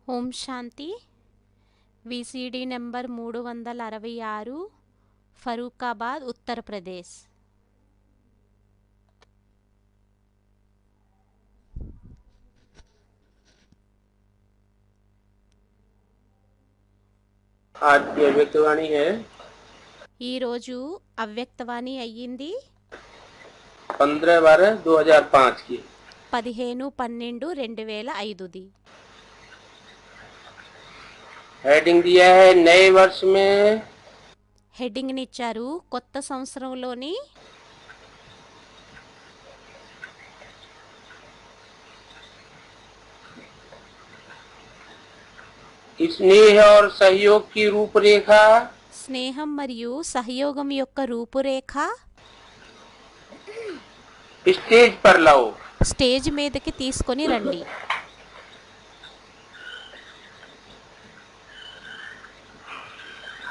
ఓం Shanti. VCD number 366, Farrukhabad, Uttar Pradesh. आज की अव्यक्तवाणी है ఈరోజు అవ్యక్తవాణి అయ్యింది 15/12/2005 की। 15/12/2005ది. हेडिंग दिया है नए वर्ष में హెడ్డింగ్నిచ్చారు కొత్త సంవత్సరంలోని स्नेह और सहयोग की रूपरेखा స్నేహం మరియు సహయోగం యొక్క రూపురేఖ स्टेज पर लाओ। స్టేజ్ మీదకి తీసుకొని రండి.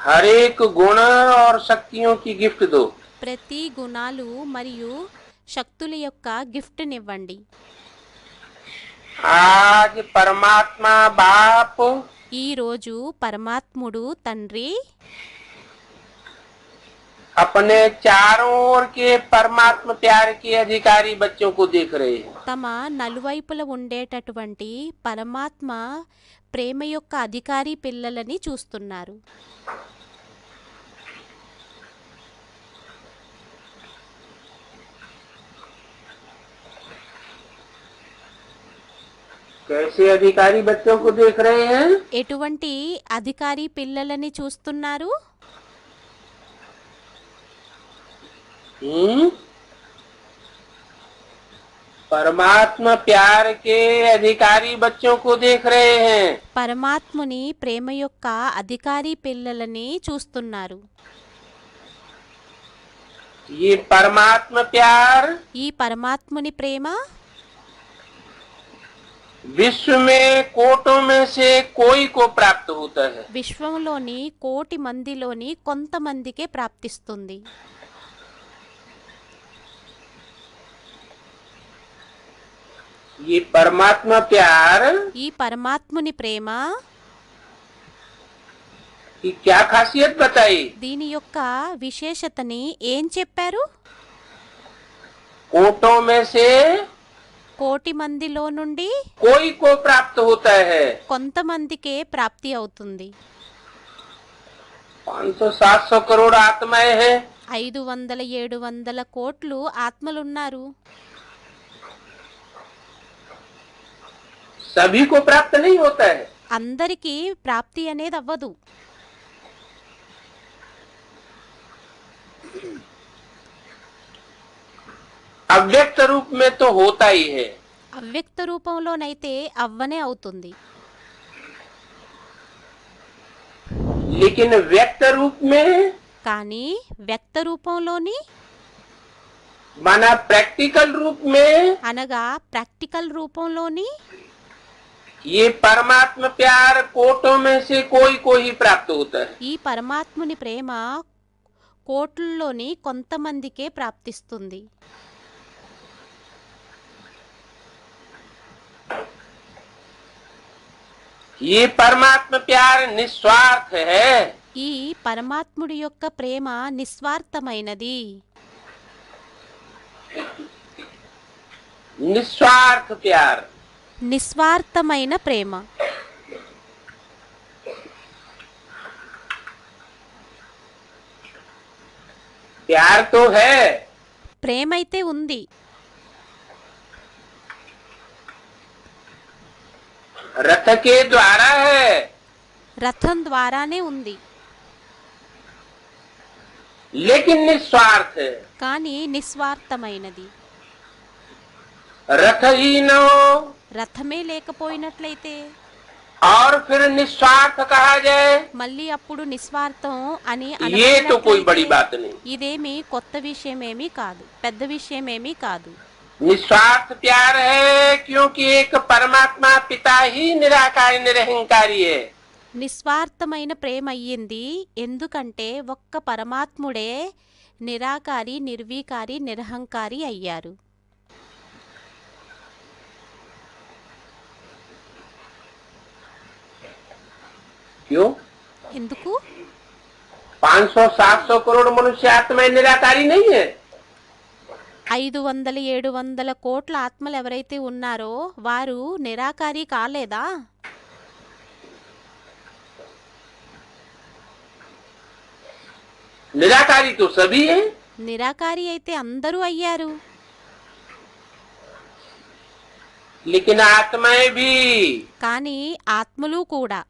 हर एक गुण और शक्तियों की गिफ्ट दो। ప్రతి గుణాలు మరియు శక్తుల యొక్క గిఫ్ట్నివ్వండి. आज परमात्मा बाप ఈరోజు పరమాత్ముడు తండ్రి अपने चारों ओर के परमात्मा प्यार के अधिकारी बच्चों को देख रहे हैं। తమ నలువైపుల ఉండేటటువంటి పరమాత్మ ప్రేమ యొక్క అధికారి పిల్లలని చూస్తున్నారు. कैसे अधिकारी बच्चों को देख रहे हैं? ఎటువంటి అధికారి పిల్లలని చూస్తున్నారు? परमात्मा प्यार के अधिकारी बच्चों को देख रहे हैं। పరమాత్ముని ప్రేమ యొక్క అధికారి పిల్లలని చూస్తున్నారు. ये परमात्मा प्यार ఈ పరమాత్ముని ప్రేమ विश्व में कोटों में से कोई को प्राप्त होता है। విశ్వంలోని కోటి మందిలోని కొంతమందికే ప్రాప్తిస్తుంది. ये परमात्मा प्यार ఈ పరమాత్ముని ప్రేమ की क्या खासियत बताई? దీని యొక్క విశేషతని ఏం చెప్పారు? कोटों में से కోటి మందిలో నుండి कोई को प्राप्त होता है। కొంతమందికే ప్రాప్తి అవుతుంది. 500-700 करोड़ आत्माएं हैं। 500-700 కోట్లు ఆత్మలున్నారు. सभी को प्राप्त नहीं होता है। అందరికీ ప్రాప్తి అనేది అవ్వదు. अव्यक्त रूप में तो होता ही है। అవ్యక్త రూపంలోనైతే అవ్వనే అవుతుంది. लेकिन व्यक्त रूप में కానీ వ్యక్త రూపంలోని माना प्रैक्टिकल रूप में అనగా ప్రాక్టికల్ రూపంలోని ये परमात्मा प्यार कोटों में से कोई को ही प्राप्त होता है। ఈ పరమాత్ముని ప్రేమ కోట్లలోని కొంతమందికే ప్రాప్తిస్తుంది. ये परमात्मा प्यार निस्वार्थ है। ఈ పరమాత్ముడి యొక్క ప్రేమ నిస్వార్థమైనది. निस्वार्थ प्यार నిస్వార్థమైన ప్రేమ. प्यार तो है, ప్రేమైతే ఉంది. रथ के द्वारा है। రథం ద్వారానే ఉంది. लेकिन निस्वार्थ है। కానీ నిస్వార్థమైనది. रथ ही न हो రథమే లేకపోయినట్లయితే और फिर निस्वार्थ कहा जाए, మళ్ళీ అప్పుడు నిస్వార్థం అని ये तो कोई అనబడినట్లయితే बड़ी बात नहीं। ఇదేమి కొత్త విషయమేమీ కాదు, పెద్ద విషయమేమీ కాదు. निस्वार्थ प्यार है क्योंकि एक परमात्मा पिता ही निराकारी निरहंकारी है। నిస్వార్థమైన ప్రేమ అయ్యింది ఎందుకంటే ఒక్క పరమాత్ముడే నిరాకారి, నిర్వీకారి, నిరహంకారి అయ్యారు. क्यों? ఎందుకు? 500-700 करोड़ मनुष्य आत्माएं निराकारी नहीं है। 500-700 కోట్ల ఆత్మలు ఎవరైతే ఉన్నారో వారు నిరాకారి కాలేదా? निराकारी तो सभी है। నిరాకారి అయితే అందరూ అయ్యారు. लेकिन आत्माएं भी కానీ ఆత్మలు కూడా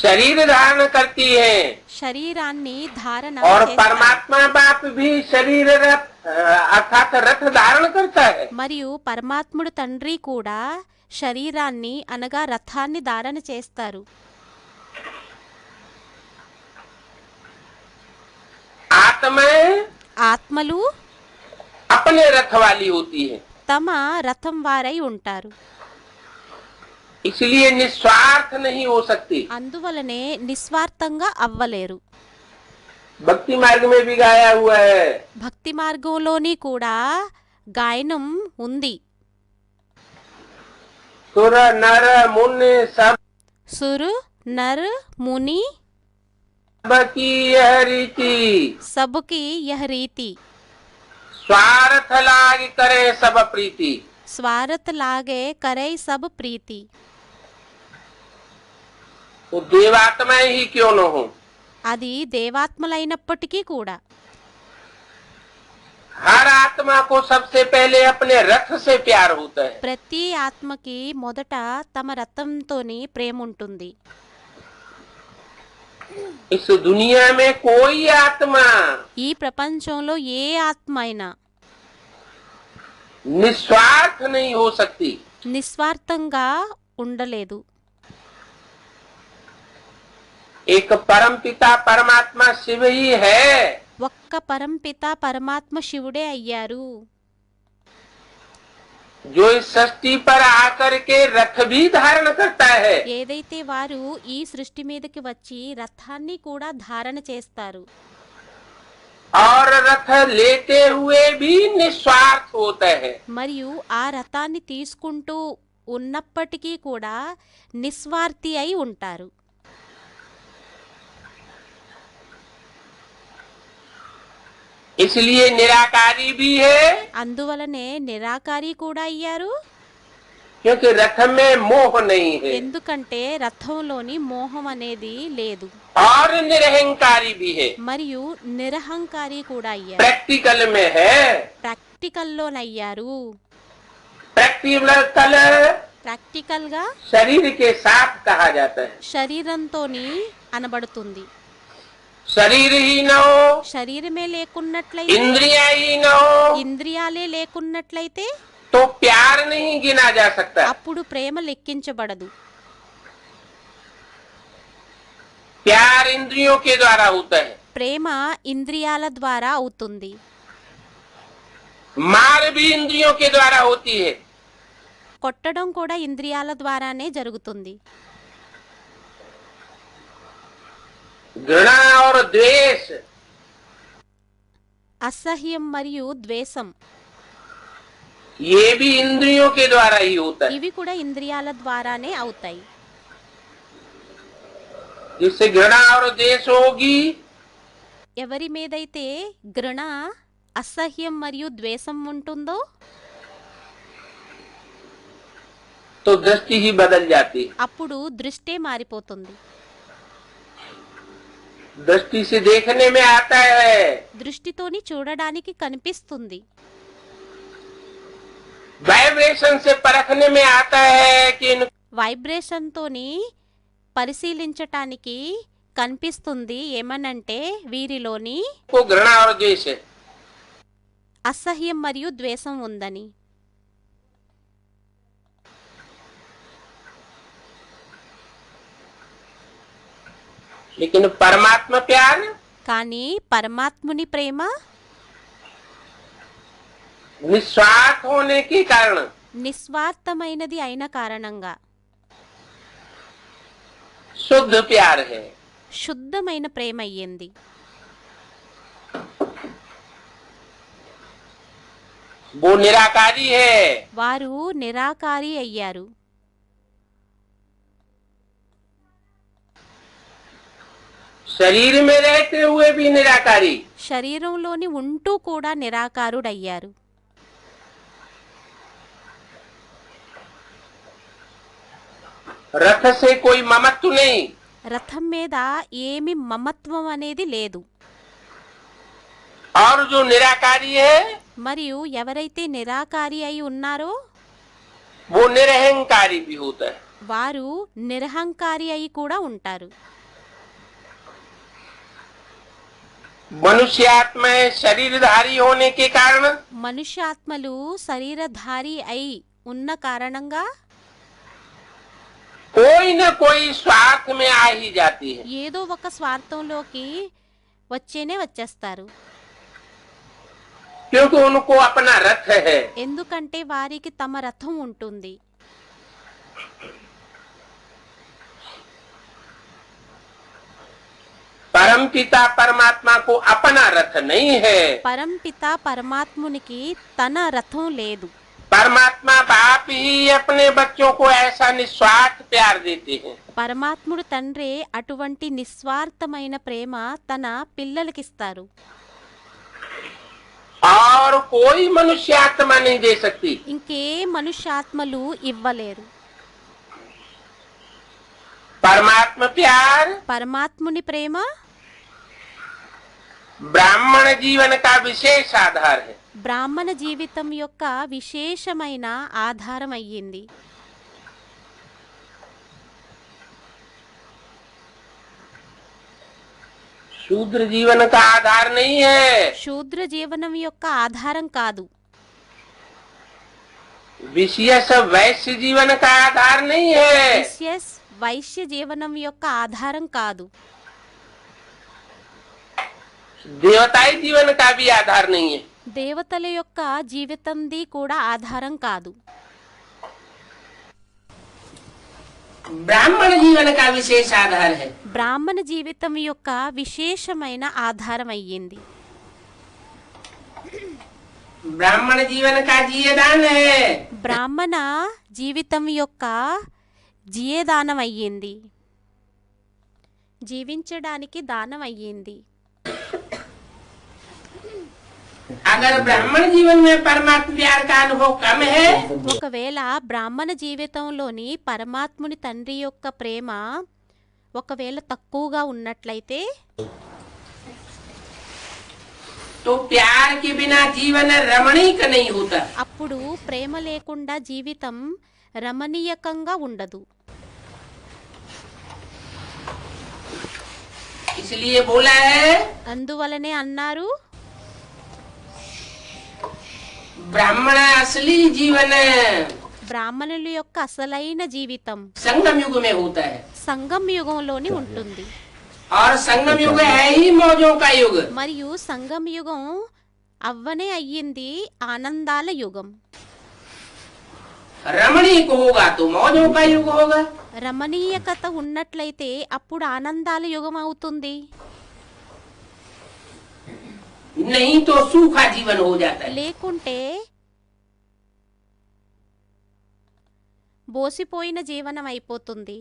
शरीर धारण करती हैं శరీరాన్ని ధారణ और చేస్తారు. परमात्मा बाप भी शरीर रथ अर्थात रथ धारण करता है। మరియు పరమాత్ముడు తండ్రి కూడా శరీరాన్ని అనగా రథాన్ని ధారణ చేస్తారు. आत्माएं ఆత్మలు अपने रथ वाली होती है, తమ రథం వారై ఉంటారు. इसलिए निस्वार्थ नहीं हो सकती। అందువలనే నిస్వార్థంగా అవ్వలేరు. भक्ति मार्ग में भी गाया हुआ है, భక్తి మార్గంలోని కూడా గాయనం ఉంది. सुर नर मुनि सब సురు నర్ ముని की यह रीति, సబుకి యహ రీతి, स्वार्थ लाग करे सब प्रीति। స్వార్థ లాగే కరై సబ్ ప్రీతి. वो देवात्माएं ही क्यों न हो, అది దేవాత్మలైనప్పటికీ కూడా हर आत्मा को सबसे पहले अपने रथ से प्यार होता है। ప్రతి ఆత్మకి మొదట తమ రథంతోని ప్రేమ ఉంటుంది. इस दुनिया में कोई आत्मा ఈ ప్రపంచంలో ఏ ఆత్మ అయినా निस्वार्थ नहीं हो सकती। నిస్వార్థంగా ఉండలేదు. एक परम पिता परमात्मा शिव ही है, ఒక్క పరంపిత పరమాత్మ శివుడే అయ్యారు. जो इस सृष्टि पर आकर के रथ भी धारण करता है ఏదైతే వారు ఈ సృష్టి మీదకి వచ్చి రథాన్ని కూడా ధారణ చేస్తారు. और रथ लेते हुए भी निस्वार्थ होता है। మరియు ఆ రథాన్ని తీసుకుంటూ ఉన్నప్పటికీ కూడా నిస్వార్థి అయి ఉంటారు. इसलिए निराकारी भी है, అందువలనే నిరాకారి కూడా అయ్యారు. क्योंकि रथ में मोह नहीं है, ఎందుకంటే రథంలోని మోహం అనేది లేదు. और निरहंकारी भी है, మరియు నిరహంకారి కూడా అయ్యారు. प्रैक्टिकल में है। ప్రాక్టికల్లోనయ్యారు. प्रैक्टिकल ప్రాక్టికల్ గా शरीर के साथ कहा जाता है। శరీరంతోని అనబడుతుంది. शरीर ही न हो, శరీరమే లేకున్నట్లయితే, इंद्रिया ही न हो, ఇంద్రియాలే లేకున్నట్లయితే तो प्यार नहीं गिना जा सकता। అప్పుడు ప్రేమ లెక్కించబడదు. प्यार इंद्रियों के द्वारा होता है, ప్రేమ ఇంద్రియాల ద్వారా అవుతుంది. मार भी इंद्रियों के द्वारा होती है। కొట్టడం కూడా ఇంద్రియాల ద్వారానే జరుగుతుంది. घृणा और द्वेष అసహ్యం మరియు ద్వేషం ये भी इंद्रियों के द्वारा ही होता है। ఇవి కూడా ఇంద్రియాల ద్వారానే అవుతాయి. जिससे घृणा और द्वेष होगी ఎవరి మీదైతే ఘృణ, అసహ్యం మరియు ద్వేషం ఉంటుందో तो दृष्टि ही बदल जाती है। అప్పుడు దృష్టే మారిపోతుంది. दृष्टि से देखने में आता है, దృష్టితోని చూడడానికి కనిపిస్తుంది. वाइब्रेशन से परखने में आता है कि వైబ్రేషన్ తోని పరిశీలించటానికి కనిపిస్తుంది. ఏమనంటే వీరిలోని इनको घृणा और द्वेष है। అసహ్యం మరియు ద్వేషం ఉందని. लेकिन परमात्मा प्यार కానీ పరమాత్ముని ప్రేమ निस्वार्थ होने के कारण నిస్వార్థమైనది అయిన కారణంగా शुद्ध प्यार है। శుద్ధమైన ప్రేమ అయ్యింది. वो निराकारी है, వారు నిరాకారి అయ్యారు. शरीर में रहते हुए भी निराकारी। శరీరంలోని ఉంటూ కూడా నిరాకారుడయ్యారు. रथ से कोई ममत्व नहीं, రథం మీద ఏమి మమత్వం అనేది లేదు. और जो निराकारी है మరియు ఎవరైతే నిరాకారి అయి ఉన్నారో वो निरहंकारी भी होता है। వారు నిరహంకారి అయి కూడా ఉంటారు. मनुष्यात्मा शरीरधारी होने के कारण మనుష్యాత్మలు శరీరధారి అయి ఉన్న కారణంగా कोई न कोई स्वार्थ में आ ही जाती है। ఏదో ఒక స్వార్థంలోకి వచ్చేస్తారు. क्योंकि उनको अपना रथ है। ఎందుకంటే వారికి తమ రథం ఉంటుంది. परमपिता परमात्मा को अपना रथ नहीं है। పరంపిత పరమాత్మునికి తన రథం లేదు. परमात्मा बाप ही अपने बच्चों को ऐसा निस्वार्थ प्यार देते हैं। పరమాత్ముడు తండ్రి అటువంటి నిస్వార్థమైన ప్రేమ తన పిల్లలకిస్తారు. और कोई मनुष्य आत्मा नहीं दे सकती। ఇంకే మనుష్యాత్మలు ఇవ్వలేరు. परमात्मा प्यार పరమాత్ముని ప్రేమ ब्राह्मण जीवन का विशेष आधार है। బ్రాహ్మణ జీవితం యొక్క విశేషమైన ఆధారం అయ్యింది. शूद्र जीवन का आधार नहीं है। శూద్ర జీవనం యొక్క ఆధారం కాదు. विशेष वैश्य जीवन का आधार नहीं है। విశేష వైశ్య జీవనం యొక్క ఆధారం కాదు. देवताई जीवन का भी आधार नहीं है। దేవతల యొక్క జీవితంది కూడా ఆధారం కాదు. ब्राह्मण जीवन का विशेष आधार है। బ్రాహ్మణ జీవితం యొక్క విశేషమైన ఆధారం అయ్యింది. ब्राह्मण जीवन का जीयदान है। బ్రాహ్మణ జీవితం యొక్క జీయదానం అయ్యింది. జీవించడానికి దానం అయ్యింది. अगर ब्राह्मण जीवन में परमात्मा प्यार का अनुभव कम है ఒకవేళ బ్రాహ్మణ జీవితంలోని పరమాత్ముని తండ్రి యొక్క ప్రేమ ఒకవేళ తక్కువగా ఉన్నట్లయితే तो प्यार के बिना जीवन रमणीक नहीं होता। అప్పుడు ప్రేమ లేకుండా జీవితం రమణీయకంగా ఉండదు. इसलिए बोला है అందువలనే అన్నారు ब्राह्मण असली जीवन బ్రాహ్మణుల యొక్క అసలైన జీవితం संगम युग में होता है। సంగం యుగంలోని ఉంటుంది. और संगम युग है ही मौजों का युग। మరియు సంగం యుగం అవ్వనే అయ్యింది ఆనందాల యుగం. रमणीक होगा तो मौजों का युग होगा। రమణీయకత ఉన్నట్లయితే అప్పుడు ఆనందాల యుగం అవుతుంది. नहीं तो सूखा जीवन हो जाता है। లేకుంటే బోసిపోయిన జీవనం అయిపోతుంది.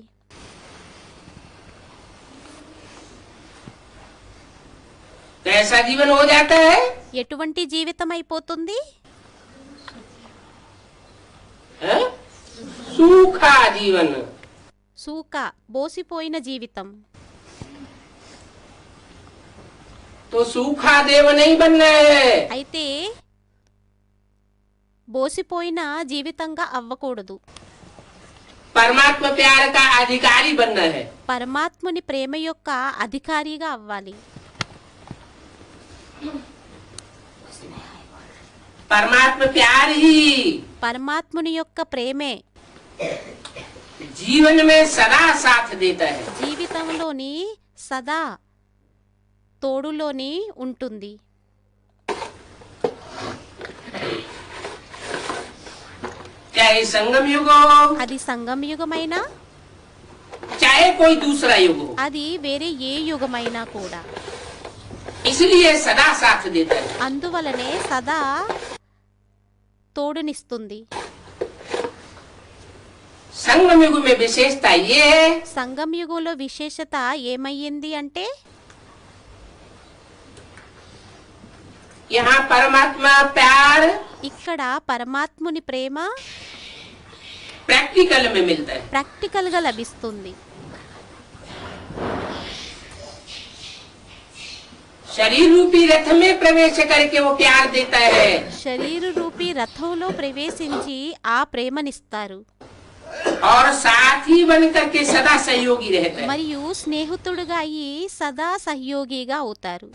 कैसा जीवन हो जाता है? ఎటువంటి జీవితం అయిపోతుంది? हैं? सूखा जीवन। సూక బోసిపోయిన జీవితం. तो सूखा देव नहीं बनना है। అయితే బోసిపోయిన జీవితంగా అవ్వకూడదు. परमात्मा प्यार का अधिकारी बनना है। పరమాత్ముని ప్రేమ యొక్క అధికారిగా అవ్వాలి. परमात्मा प्यार ही పరమాత్ముని యొక్క ప్రేమే जीवन में सदा साथ देता है। జీవితంలోని సదా తోడులోని ఉంటుంది. चाहे संगम युग हो అది సంగం యుగమైనా चाहे कोई दूसरा युग हो, అది వేరే ఏ యుగమైనా కూడా इसलिए सदा साथ देता है। అందువలనే సదా తోడునిస్తుంది. संगम युग में विशेषता ये है సంగం యుగంలో విశేషత ఏమయ్యింది అంటే यहाँ परमात्मा प्यार ఇక్కడ పరమాత్ముని ప్రేమ प्रैक्टिकल में मिलता है। ప్రాక్టికల్ గా లభిస్తుంది. शरीर रूपी रथ में प्रवेश करके वो प्यार देता है। శరీర రూపీ రథంలో ప్రవేశించి ఆ ప్రేమనిస్తారు. और साथी बन करके सदा सहयोगी रहता है। మరియు స్నేహితుడుగా అయి సదా సహయోగిగా అవుతారు.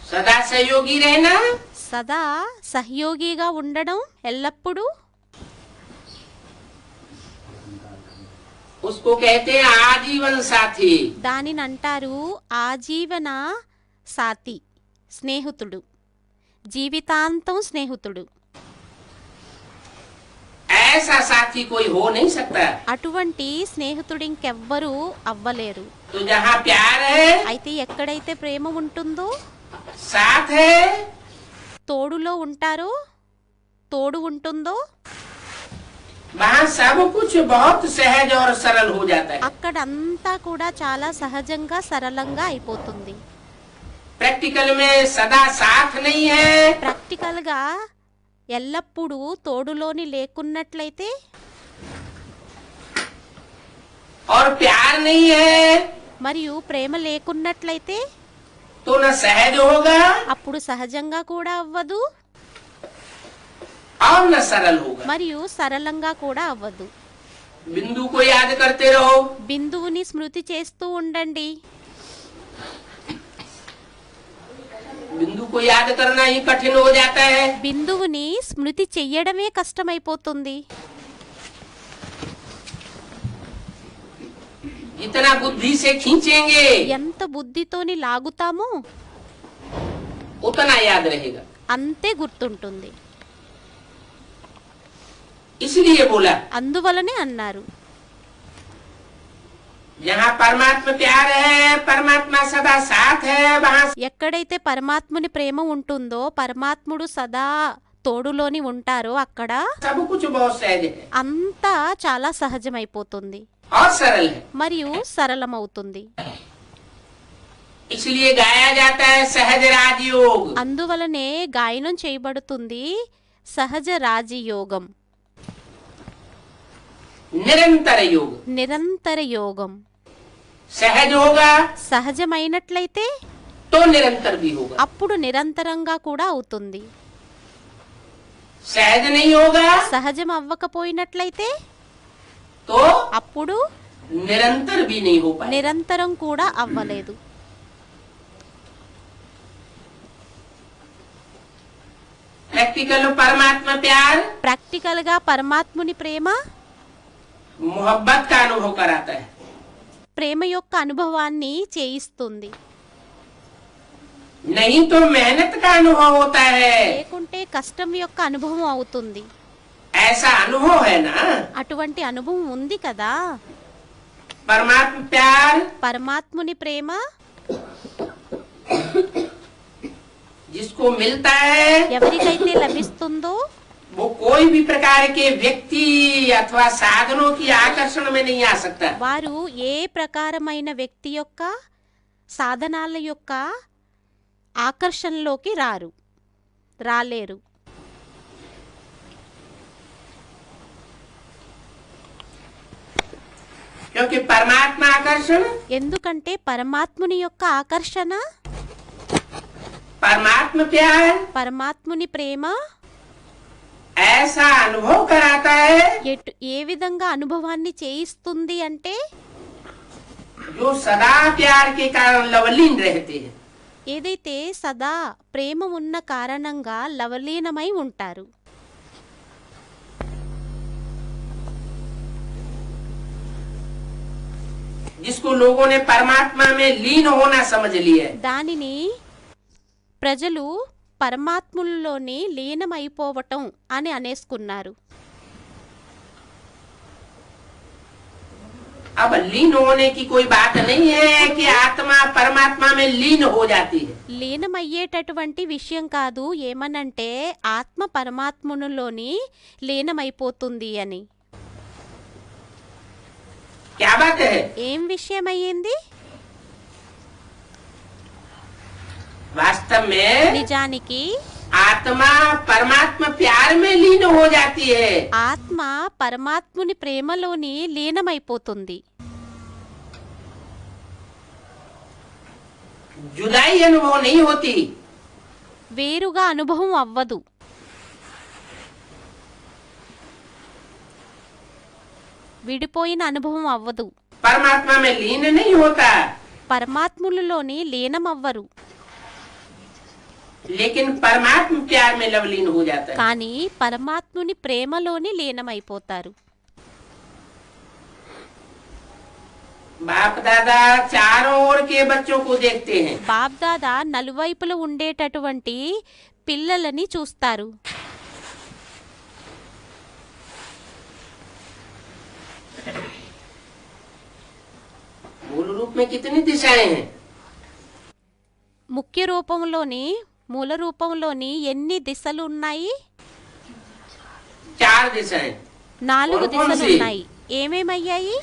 सदा सहयोगी रहना సదా సహయోగిగా ఉండడం ఎల్లప్పుడూ उसको कहते हैं आजीवन साथी। దానిని అంటారు ఆజీవన సాతి, స్నేహితుడు, జీవితాంతం స్నేహితుడు. ऐसा साथी कोई हो नहीं सकता। అటువంటి స్నేహితుడు ఇంకెవ్వరూ అవ్వలేరు. तो जहाँ प्यार है, అయితే ఎక్కడైతే ప్రేమ ఉంటుందో, साथ है, తోడులో ఉంటారో, తోడు ఉంటుందో, वहाँ सब कुछ बहुत सहज और सरल हो जाता है। అక్కడంతా కూడా చాలా సహజంగా సరళంగా అయిపోతుంది. प्रैक्टिकल में सदा साथ नहीं है, ప్రాక్టికల్ గా ఎల్లప్పుడూ తోడులోని లేకున్నట్లయితే, और प्यार नहीं है మరియు ప్రేమ లేకున్నట్లయితే तो न सहज होगा అప్పుడు సహజంగా కూడా అవ్వదు, और न सरल होगा। మరియు సరళంగా కూడా అవ్వదు. बिंदु को याद करते रहो। బిందువుని స్మృతి చేస్తూ ఉండండి. बिंदु को याद करना ही कठिन हो जाता है। బిందువుని స్మృతి చెయ్యడమే కష్టమైపోతుంది. जितना बुद्धि से खींचेंगे ఎంత బుద్ధితోని లాగుతామో उतना याद रहेगा। అంతే గుర్తుంటుంది. इसलिए बोला అందువలనే అన్నారు, जहाँ परमात्मा प्यार है, परमात्मा सदा साथ है, वहाँ ఎక్కడైతే పరమాత్ముని ప్రేమ ఉంటుందో, పరమాత్ముడు సదా తోడులోని ఉంటారో అక్కడ सब कुछ बहुत सहज है అంతా చాలా సహజమైపోతుంది और सरल है। మరియు సరళమవుతుంది. इसलिए गाया जाता है सहज राजयोग। అందువలనే గాయనం చేయబడుతుంది సహజ రాజయోగం, निरंतर योग। నిరంతర యోగం. सहज होगा సహజమైనట్లయితే तो निरंतर भी होगा। అప్పుడు నిరంతరంగా కూడా అవుతుంది. सहज नहीं होगा సహజం అవ్వకపోయినట్లయితే तो అప్పుడు निरंतर भी नहीं हो पाएगा। నిరంతరం కూడా అవ్వలేదు. प्रैक्टिकल परमात्मा प्यार ప్రాక్టికల్ గా పరమాత్ముని ప్రేమ मोहब्बत का अनुभव कराता है। ప్రేమ యొక్క అనుభవాన్ని చేయిస్తుంది. नहीं तो मेहनत का अनुभव होता है। లేకుంటే కష్టం యొక్క అనుభవం అవుతుంది. ऐसा अनुभव है ना। అటువంటి అనుభవం ఉంది కదా. परमात्मा प्यार పరమాత్ముని ప్రేమ जिसको मिलता है ఎవరికైతే లభిస్తుందో वो कोई भी प्रकार के व्यक्ति अथवा साधनों की आकर्षण में नहीं आ सकता। వారు ఏ ప్రకారమైన వ్యక్తి యొక్క సాధనాల యొక్క ఆకర్షణలోకి రాలేరు. क्योंकि परमात्मा आकर्षण ఎందుకంటే పరమాత్ముని యొక్క ఆకర్షణ, परमात्मा प्यार పరమాత్ముని ప్రేమ ऐसा अनुभव कराता है ఏ విధంగా అనుభవాన్ని చేయిస్తుంది అంటే, जो सदा प्यार के कारण लवलीन रहते हैं। ఏదైతే సదా ప్రేమ ఉన్న కారణంగా లవలీనమై ఉంటారు. जिसको लोगों ने परमात्मा में लीन होना समझ लिया है। దానిని ప్రజలు పరమాత్ముల్లోని లీనమైపోవటం అని అనేసుకున్నారు. अब लीन होने की कोई बात नहीं है कि आत्मा परमात्मा में लीन हो जाती है। లీనమయ్యేటటువంటి విషయం కాదు. ఏమనంటే ఆత్మ పరమాత్మునిలోని లీనమైపోతుంది అని. क्या बात है? ఏం విషయమయ్యింది? वास्तव में నిజానికి आत्मा परमात्मा प्यार में लीन हो जाती है। ఆత్మ పరమాత్ముని ప్రేమలోని లీనమైపోతుంది. जुदाई अनुभव नहीं होती। వేరుగా అనుభవం అవ్వదు. విడిపోయిన అనుభవం అవ్వదు. परमात्मा में लीन नहीं होता, పరమాత్ములలోని లీనమవ్వరు, लेकिन परमात्मा प्यार में लवलीन हो जाता है। కానీ పరమాత్ముని ప్రేమలోని లీనమైపోతారు. बाप दादा चारों ओर के बच्चों को देखते हैं। బాబ్దాదా నలువైపుల ఉండేటటువంటి పిల్లలని చూస్తారు. मूल रूप में कितनी दिशाएं हैं? ముఖ్య రూపంలోని మూల రూపంలోని ఎన్ని దిశలు ఉన్నాయి? 4 दिशाएं। 4 कौन कौन దిశలు सी? ఉన్నాయి. ఏమేమయ్యాయి?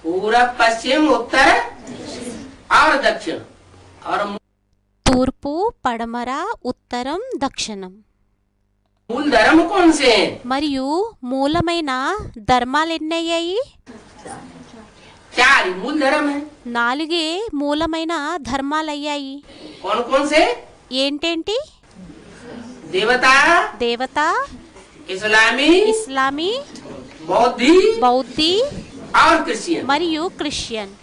पूरब पश्चिम उत्तर और दक्षिण। और తూర్పు, పడమర, ఉత్తరం, దక్షిణం. मूल धर्म कौन से हैं? మరియు మూలమైన ధర్మాలు ఎన్నయ్యాయి? 4 मूल धर्म है। 4 మూలమైన ధర్మాలయ్యాయి. कौन कौन से? ఏంటేంటి? देवता, దేవత, इस्लामी, ఇస్లామీ, बौद्धि బౌద్ధి और क्रिश्चियन। మరియు క్రిస్టియన్.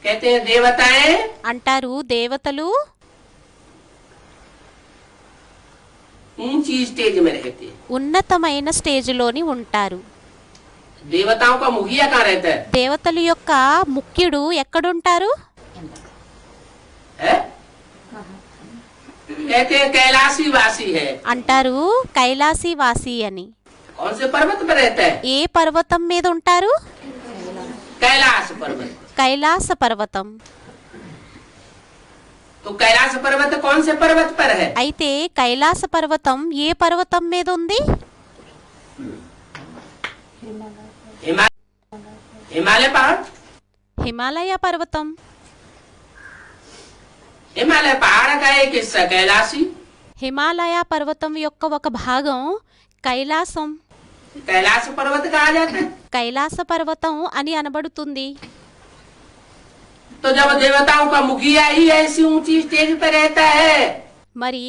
कहते हैं देवताएं అంటారు దేవతలు ऊंची स्टेज में रहते हैं। ఉన్నతమైన స్టేజ్లోని ఉంటారు. देवताओं का मुखिया कहाँ रहता है? దేవతల యొక్క ముఖ్యుడు ఎక్కడుంటారు? है? कहते हैं कैलाशी वासी है। అంటారు కైలాసి వాసి అని. कौन से पर्वत पर रहता है? ఏ పర్వతం మీద ఉంటారు? कैलाश पर्वत। కైలాస పర్వతం. तो कैलाश पर्वत कौन से पर्वत पर है? అయితే కైలాస పర్వతం ఏ పర్వతం మీద ఉంది? हिमालय पहाड़। హిమాలయ పర్వతం. हिमालय पहाड़ का एक हिस्सा कैलाशी। హిమాలయ పర్వతం యొక్క ఒక భాగం కైలాసం. कैलाश पर्वत कहा जाता है। కైలాస పర్వతం అని అనబడుతుంది. तो जब देवताओं का मुखिया ही ऐसी ऊंची स्टेज पर रहता है, మరి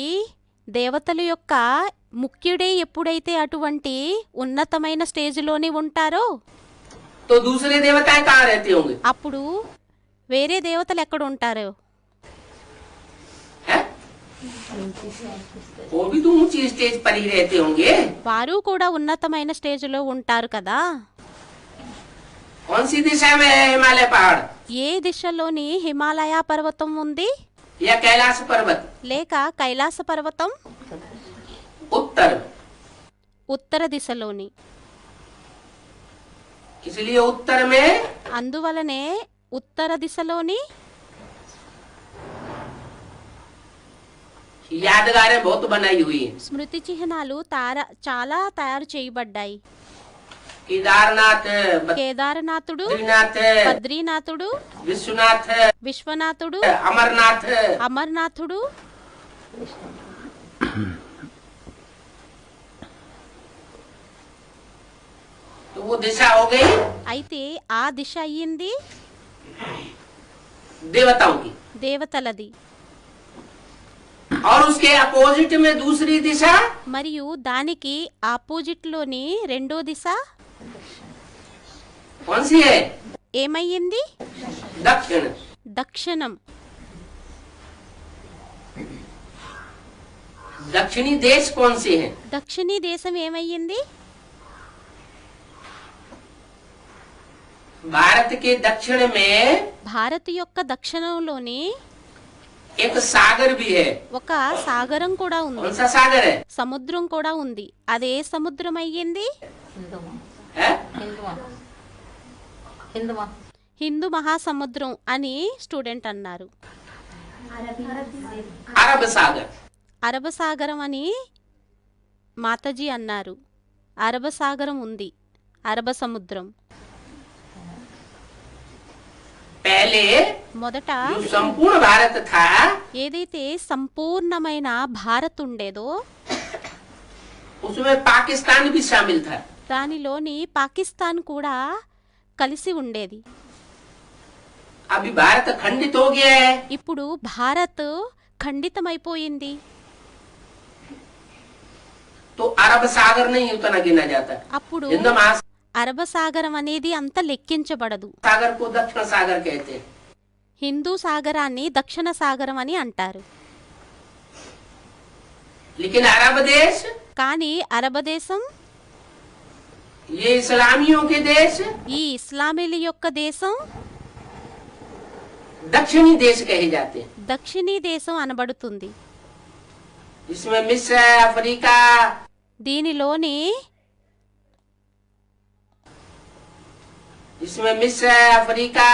దేవతల యొక్క ముఖ్యుడే ఎప్పుడైతే అటువంటి ఉన్నతమైన స్టేజ్లోని ఉంటారో तो दूसरे देवताएं कहाँ रहते होंगे? అప్పుడు వేరే దేవతలు ఎక్కడ ఉంటారు? है? वो भी तो ऊंची स्टेज पर ही रहते होंगे। వారు కూడా ఉన్నతమైన స్టేజ్లో ఉంటారు కదా. कौन सी दिशा में है हिमालय पहाड़? ఏ దిశలోని హిమాలయ పర్వతం ఉంది? या कैलाश पर्वत? లేక కైలాస పర్వతం उत्तर। ఉత్తర దిశలోని. इसलिए उत्तर में అందువలనే ఉత్తర దిశలోని यादगारें बहुत बनाई हुई हैं। స్మృతి చిహ్నాలు చాలా తయారు చేయబడ్డాయి. केदारनाथ, కేదారనాథుడు, बद्रीनाथ, బద్రీనాథుడు, विश्वनाथ, విశ్వనాథుడు, अमरनाथ। అమర్నాథుడు. तो वो दिशा हो गई అయితే ఆ దిశ అయ్యింది देवताओं की। దేవతలది. और उसके अपोजिट में दूसरी दिशा మరియు దానికి ఆపోజిట్ లోని రెండో దిశ कौन सी है? ఏమయ్యింది? दक्षिण। దక్షిణం. दक्षिणी देश कौन से हैं? దక్షిణీ దేశం ఏమయ్యింది? भारत के दक्षिण में భారత్ యొక్క దక్షిణంలోని एक सागर भी है। ఒక సాగరం కూడా ఉంది. कौन सा सागर है? సముద్రం కూడా ఉంది. అదే సముద్రం అయ్యింది है? హిందూ మహాసముద్రం అని స్టూడెంట్ అన్నారు. अरब सागर। అరబ్ సాగరం అని మాతాజీ అన్నారు. అరబ్ సాగరం ఉంది, అరబ్ సముద్రం. पहले మొదట जो संपूर्ण भारत था ఏదైతే సంపూర్ణమైన భారత్ ఉండేదో उसमें पाकिस्तान भी शामिल था. దానిలోని పాకిస్తాన్ కూడా కలిసి ఉండేది. अभी भारत खंडित हो गया है. ఇప్పుడు భారత్ ఖండితమైపోయింది. तो अरब सागर नहीं उतना गिना जाता. అప్పుడు हिंद महासागर అరబ్ సాగరం అనేది అంత లెక్కించబడదు. को दक्षिण सागर कहते हैं. హిందూ సాగరాన్ని దక్షిణ సాగరం అని అంటారు. लेकिन अरब देश కానీ అరబ్ దేశం, ये इस्लामियों के देश ఈ ఇస్లామీల యొక్క దేశం दक्षिणी देश कहे जाते हैं. దక్షిణీ దేశం అనబడుతుంది. जिसमें मिस्र, अफ्रीका, దీనిలోని जिसमें मिस्र, अफ्रीका,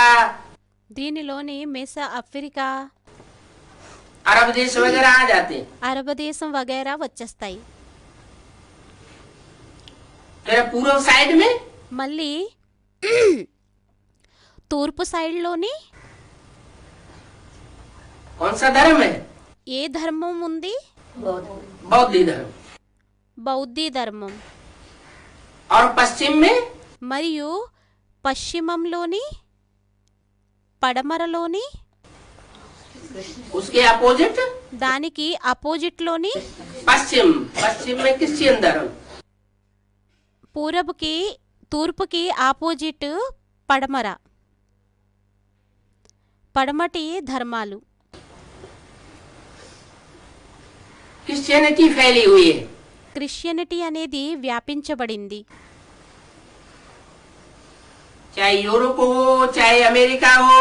దీనిలోని మెస ఆఫ్రికా, अरब देश वगैरह आ जाते हैं. అరబ్ దేశం వగైరా వచ్చేస్తాయి. फिर पूर्व साइड में మళ్ళీ తూర్పు సైడ్లోని कौन सा धर्म है? ఏ ధర్మం ఉంది? बौद्ध धर्म. బౌద్ధీ ధర్మం. और पश्चिम में మరియు పశ్చిమంలోని, పడమరలోని, उसके अपोजिट దానికి అపోజిట్లోని पश्चिम. पश्चिम में क्रिश्चियन धर्म. పూరబుకి, తూర్పుకి ఆపోజిట్ పడమర, పడమటి ధర్మాలు. क्रिश्चियनिटी फैली हुई है. క్రిస్టియనిటీ అనేది వ్యాపించబడింది. चाहे यूरोप हो, चाहे अमेरिका हो,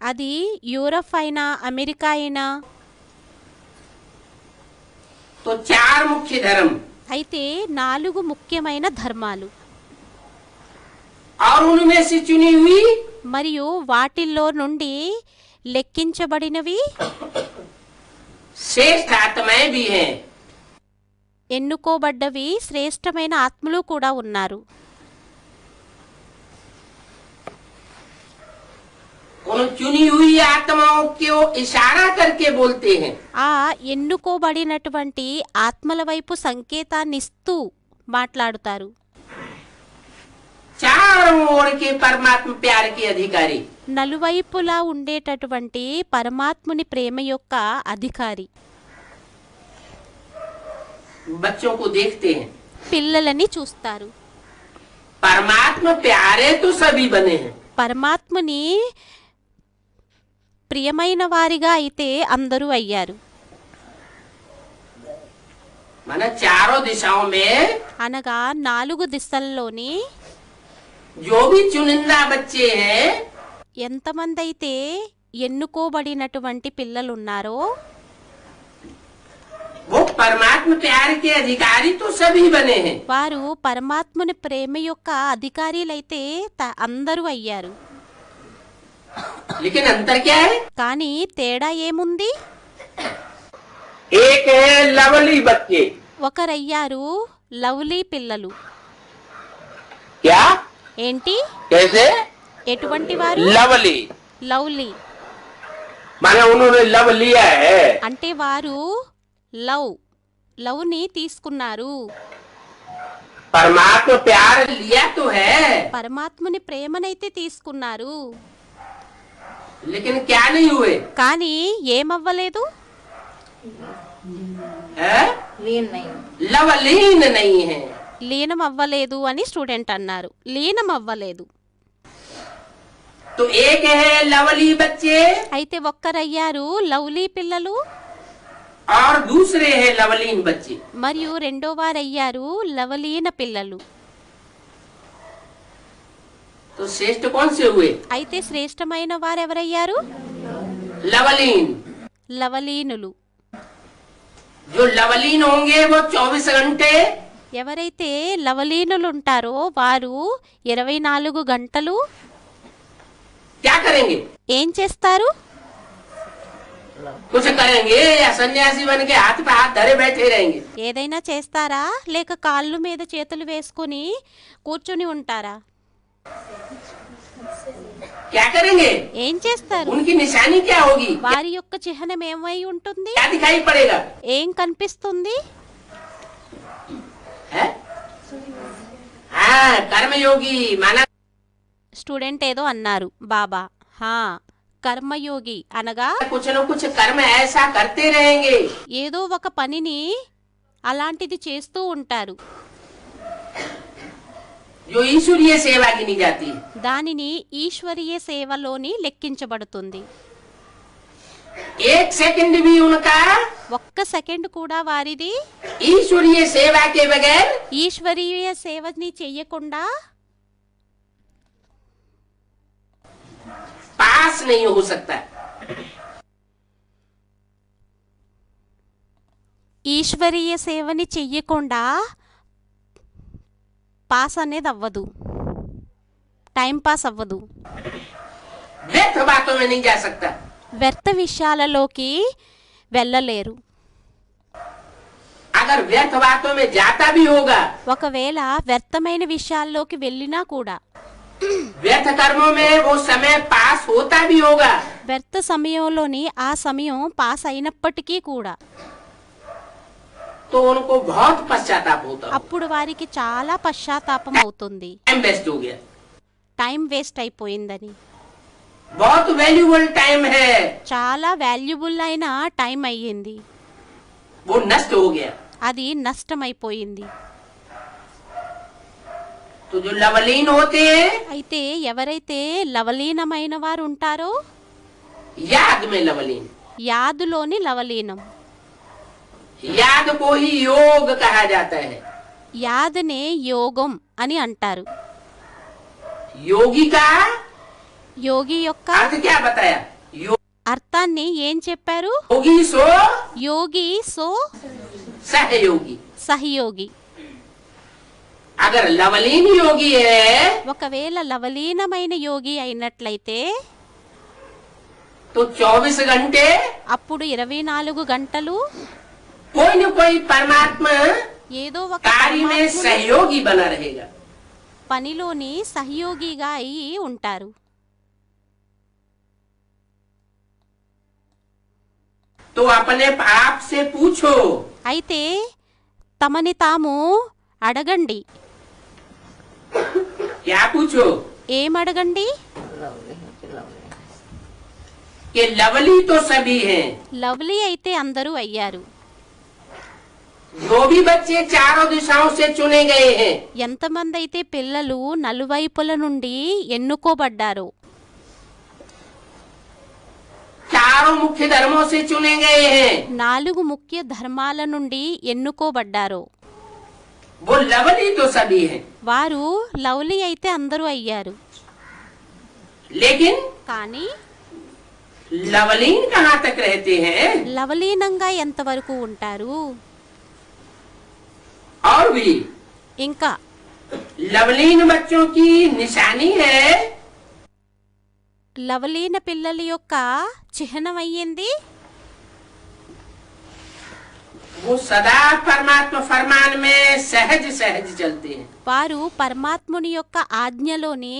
అది యూరప్ అయినా అమెరికా అయినా. तो चार मुख्य धर्म అయితే 4 ముఖ్యమైన ధర్మాలు. और उनमें से चुनी हुई మరియు వాటిల్లో నుండి లెక్కించబడినవి श्रेष्ठ आत्माएं भी हैं. ఎన్నుకోబడ్డవి శ్రేష్టమైన ఆత్మలు కూడా ఉన్నారు. उन चुनी हुई आत्माओं को इशारा करके बोलते हैं. ఆ ఎన్నుకోబడినటువంటి ఆత్మల వైపు సంకేతాన్ని ఇస్తూ మాట్లాడుతారు. चारों ओर के परमात्मा प्यार के अधिकारी. నలువైపులా ఉండేటటువంటి పరమాత్ముని ప్రేమ యొక్క అధికారి. बच्चों को देखते हैं. పిల్లలని చూస్తారు. परमात्मा प्यारे तो सभी बने हैं. పరమాత్ముని ప్రియమైన వారిగా అయితే అందరూ అయ్యారు. माना चारों दिशाओं में అనగా 4 దిశల్లోని जो भी चुनिंदा बच्चे हैं ఎంతమంది అయితే ఎన్నుకోబడినటువంటి పిల్లలున్నారో वो परमात्मा प्यार के अधिकारी तो सभी बने हैं. వారు పరమాత్ముని ప్రేమ యొక్క అధికారులైతే అందరూ అయ్యారు. लेकिन अंतर क्या है? కానీ తేడా ఏముంది? एक है लवली बच्चे. ఒకరయ్యారు లవ్లీ పిల్లలు. क्या? ఏంటి? कैसे? ఎటువంటి వారు? लवली లవ్లీ माने उन्होंने लव लिया है. అంటే వారు లవ్ని తీసుకున్నారు. परमात्मा प्यार लिया तो है, పరమాత్ముని ప్రేమనైతే తీసుకున్నారు. लेकिन क्या नहीं हुए? కానీ ఏమవ్వలేదు? है? लवलीन नहीं है. లీనం అవ్వలేదు అని స్టూడెంట్ అన్నారు. లీనం అవ్వలేదు. तो एक है लवली बच्चे అయితే ఒక్కరయ్యారు లవ్లీ పిల్లలు, और दूसरे है लवलीन बच्चे. మరియు రెండో వారయ్యారు లవలీన పిల్లలు. तो श्रेष्ठ कौन से हुए? అయితే శ్రేష్టమైన వారెవరయ్యారు? लवलीन. లవలీనులు. जो लवलीन होंगे वो 24 घंटे ఎవరైతే లవలీనులు ఉంటారో వారు 24 గంటలు क्या करेंगे? ఏం చేస్తారు? कुछ करेंगे या सन्यासी बन के हाथ पे हाथ धरे बैठे रहेंगे? ఏదైనా చేస్తారా లేక కాళ్ళు మీద చేతులు వేసుకొని కూర్చొని ఉంటారా? क्या करेंगे? ఏం చేస్తారు? उनकी निशानी क्या होगी? వారి యొక్క చిహ్నం ఏమై ఉంటుంది? क्या दिखाई पड़ेगा? ఏం కనిపిస్తుంది? है? हाँ, कर्मयोगी माना। స్టూడెంట్ ఏదో అన్నారు బాబా. హా, కర్మయోగి అనగా कुछ न कुछ कर्म ऐसा करते रहेंगे ఏదో ఒక పనిని అలాంటిది చేస్తూ ఉంటారు. जो ईश्वरीय सेवा गिनी जाती है। దానిని ఈశ్వరీయ సేవలోని లెక్కించబడుతుంది. एक सेकंड भी उनका ఒక్క సెకండ్ కూడా వారిది ईश्वरीय सेवा के बगैर ఈశ్వరీయ సేవని చెయ్యకుండా पास नहीं हो सकता। ఈశ్వరీయ సేవని చెయ్యకుండా పాస్ అనేది అవ్వదు, టైం పాస్ అవ్వదు. व्यर्थ बातों में नहीं जा सकता। వ్యర్థ విషయాలలోకి వెళ్ళలేరు. अगर व्यर्थ बातों में जाता भी होगा, ఒకవేళ వ్యర్థమైన విషయాల్లోకి వెళ్ళినా కూడా, व्यर्थ कर्मों में वो समय पास होता भी होगा, వ్యర్థ సమయంలోని ఆ సమయం పాస్ అయినప్పటికీ కూడా तो उनको बहुत पश्चाताप होता है। అప్పుడు వారికి చాలా పశ్చాత్తాపం అవుతుంది. टाइम वेस्ट हो गया, టైం వేస్ట్ అయిపోయిందని. बहुत वैल्यूबल टाइम है, చాలా వాల్యుబుల్ అయిన టైం అయ్యింది, वो नष्ट हो गया। అది నష్టమైపోయింది. तो जो लवलीन होते हैं, అయితే ఎవరైతే లవలీనమైన వారు ఉంటారో, याद में लवलीन, యాదులోని లవలీనం, याद को ही योग कहा जाता है। యాదనే యోగం అని అంటారు. योगी का యోగి యొక్క अर्थ क्या बताया? అర్థాన్ని ఏం చెప్పారు? योगी सो యోగి సో सहयोगी। సహయోగి. अगर लवलीन योगी है ఒకవేళ లవలీనమైన యోగి అయినట్లయితే तो 24 घंटे అప్పుడు 24 గంటలు कोई न कोई परमात्मा ఏదో ఒక कार्य में పరమాత్ముడు सहयोगी बना रहेगा। పనిలోని సహయోగిగా అయి ఉంటారు. तो अपने आप से पूछो, అయితే తమని తాము అడగండి. क्या पूछो? ఏం అడగండి? कि लवली तो सभी हैं, లవ్లీ అయితే అందరూ అయ్యారు. जो भी बच्चे चारों दिशाओं से चुने गए हैं, ఎంతమంది అయితే పిల్లలు నలువైపుల నుండి ఎన్నుకోబడ్డారో, चारों मुख्य धर्मों से चुने गए हैं, 4 ముఖ్య ధర్మాల నుండి ఎన్నుకోబడ్డారో, वो लवली तो सभी हैं। వారు లవ్లీ అయితే అందరూ అయ్యారు. लेकिन కానీ लवलीन कहाँ तक रहते हैं? లవలీనంగా ఎంతవరకు ఉంటారు? और भी ఇంకా लवलीन बच्चों की निशानी है లవలీన పిల్లల యొక్క చిహ్నం అయ్యింది, वो सदा परमात्मा फरमान में सहज सहज चलते हैं। వారు పరమాత్ముని యొక్క ఆజ్ఞలోనే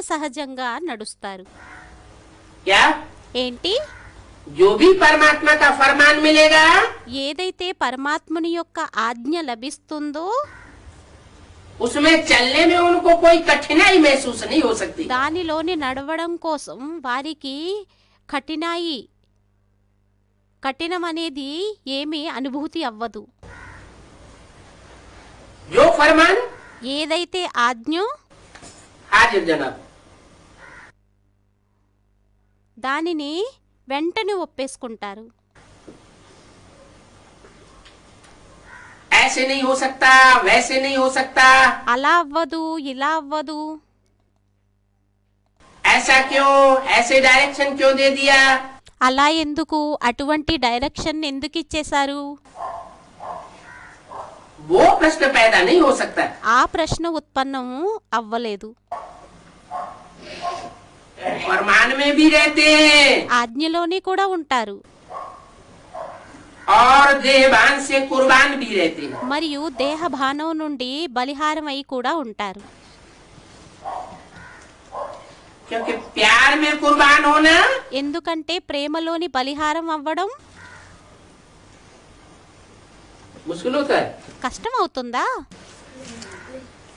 సహజంగా నడుస్తారు. क्या? ఏంటి? जो भी परमात्मा का फरमान मिलेगा, ఏదైతే పరమాత్ముని యొక్క ఆజ్ఞ లభిస్తుందో उसमें चलने में उनको कोई कठिनाई महसूस नहीं हो सकती। దానిలోని నడవడం కోసం వారికి కఠినం అనేది ఏమీ అనుభూతి అవ్వదు. जो फरमान ఏదైతే ఆజ్ఞో हाजिर जनाब, దానిని వెంటనే ఒప్పేసుకుంటారు. ऐसे नहीं हो सकता, वैसे नहीं हो सकता, అలా అవ్వదు, ఇలా అవ్వదు, ऐसा क्यों, ऐसे डायरेक्शन क्यों दे दिया, అలా ఎందుకు, అటువంటి డైరెక్షన్ ఎందుకు ఇచ్చేశారు, वो प्रश्न पैदा नहीं हो सकता। ఆ ప్రశ్న ఉత్పన్నం అవ్వలేదు. फरमान में भी रहते हैं, ఆజ్ఞలోని కూడా ఉంటారు, और देहभान से कुर्बान भी रहते हैं। మరియు దేహభానం నుండి బలిహారం అయి కూడా ఉంటారు. क्योंकि प्यार में कुर्बान होना ఎందుకంటే ప్రేమలోని బలిహారం అవ్వడం मुश्किल होता है। కష్టం అవుతుందా?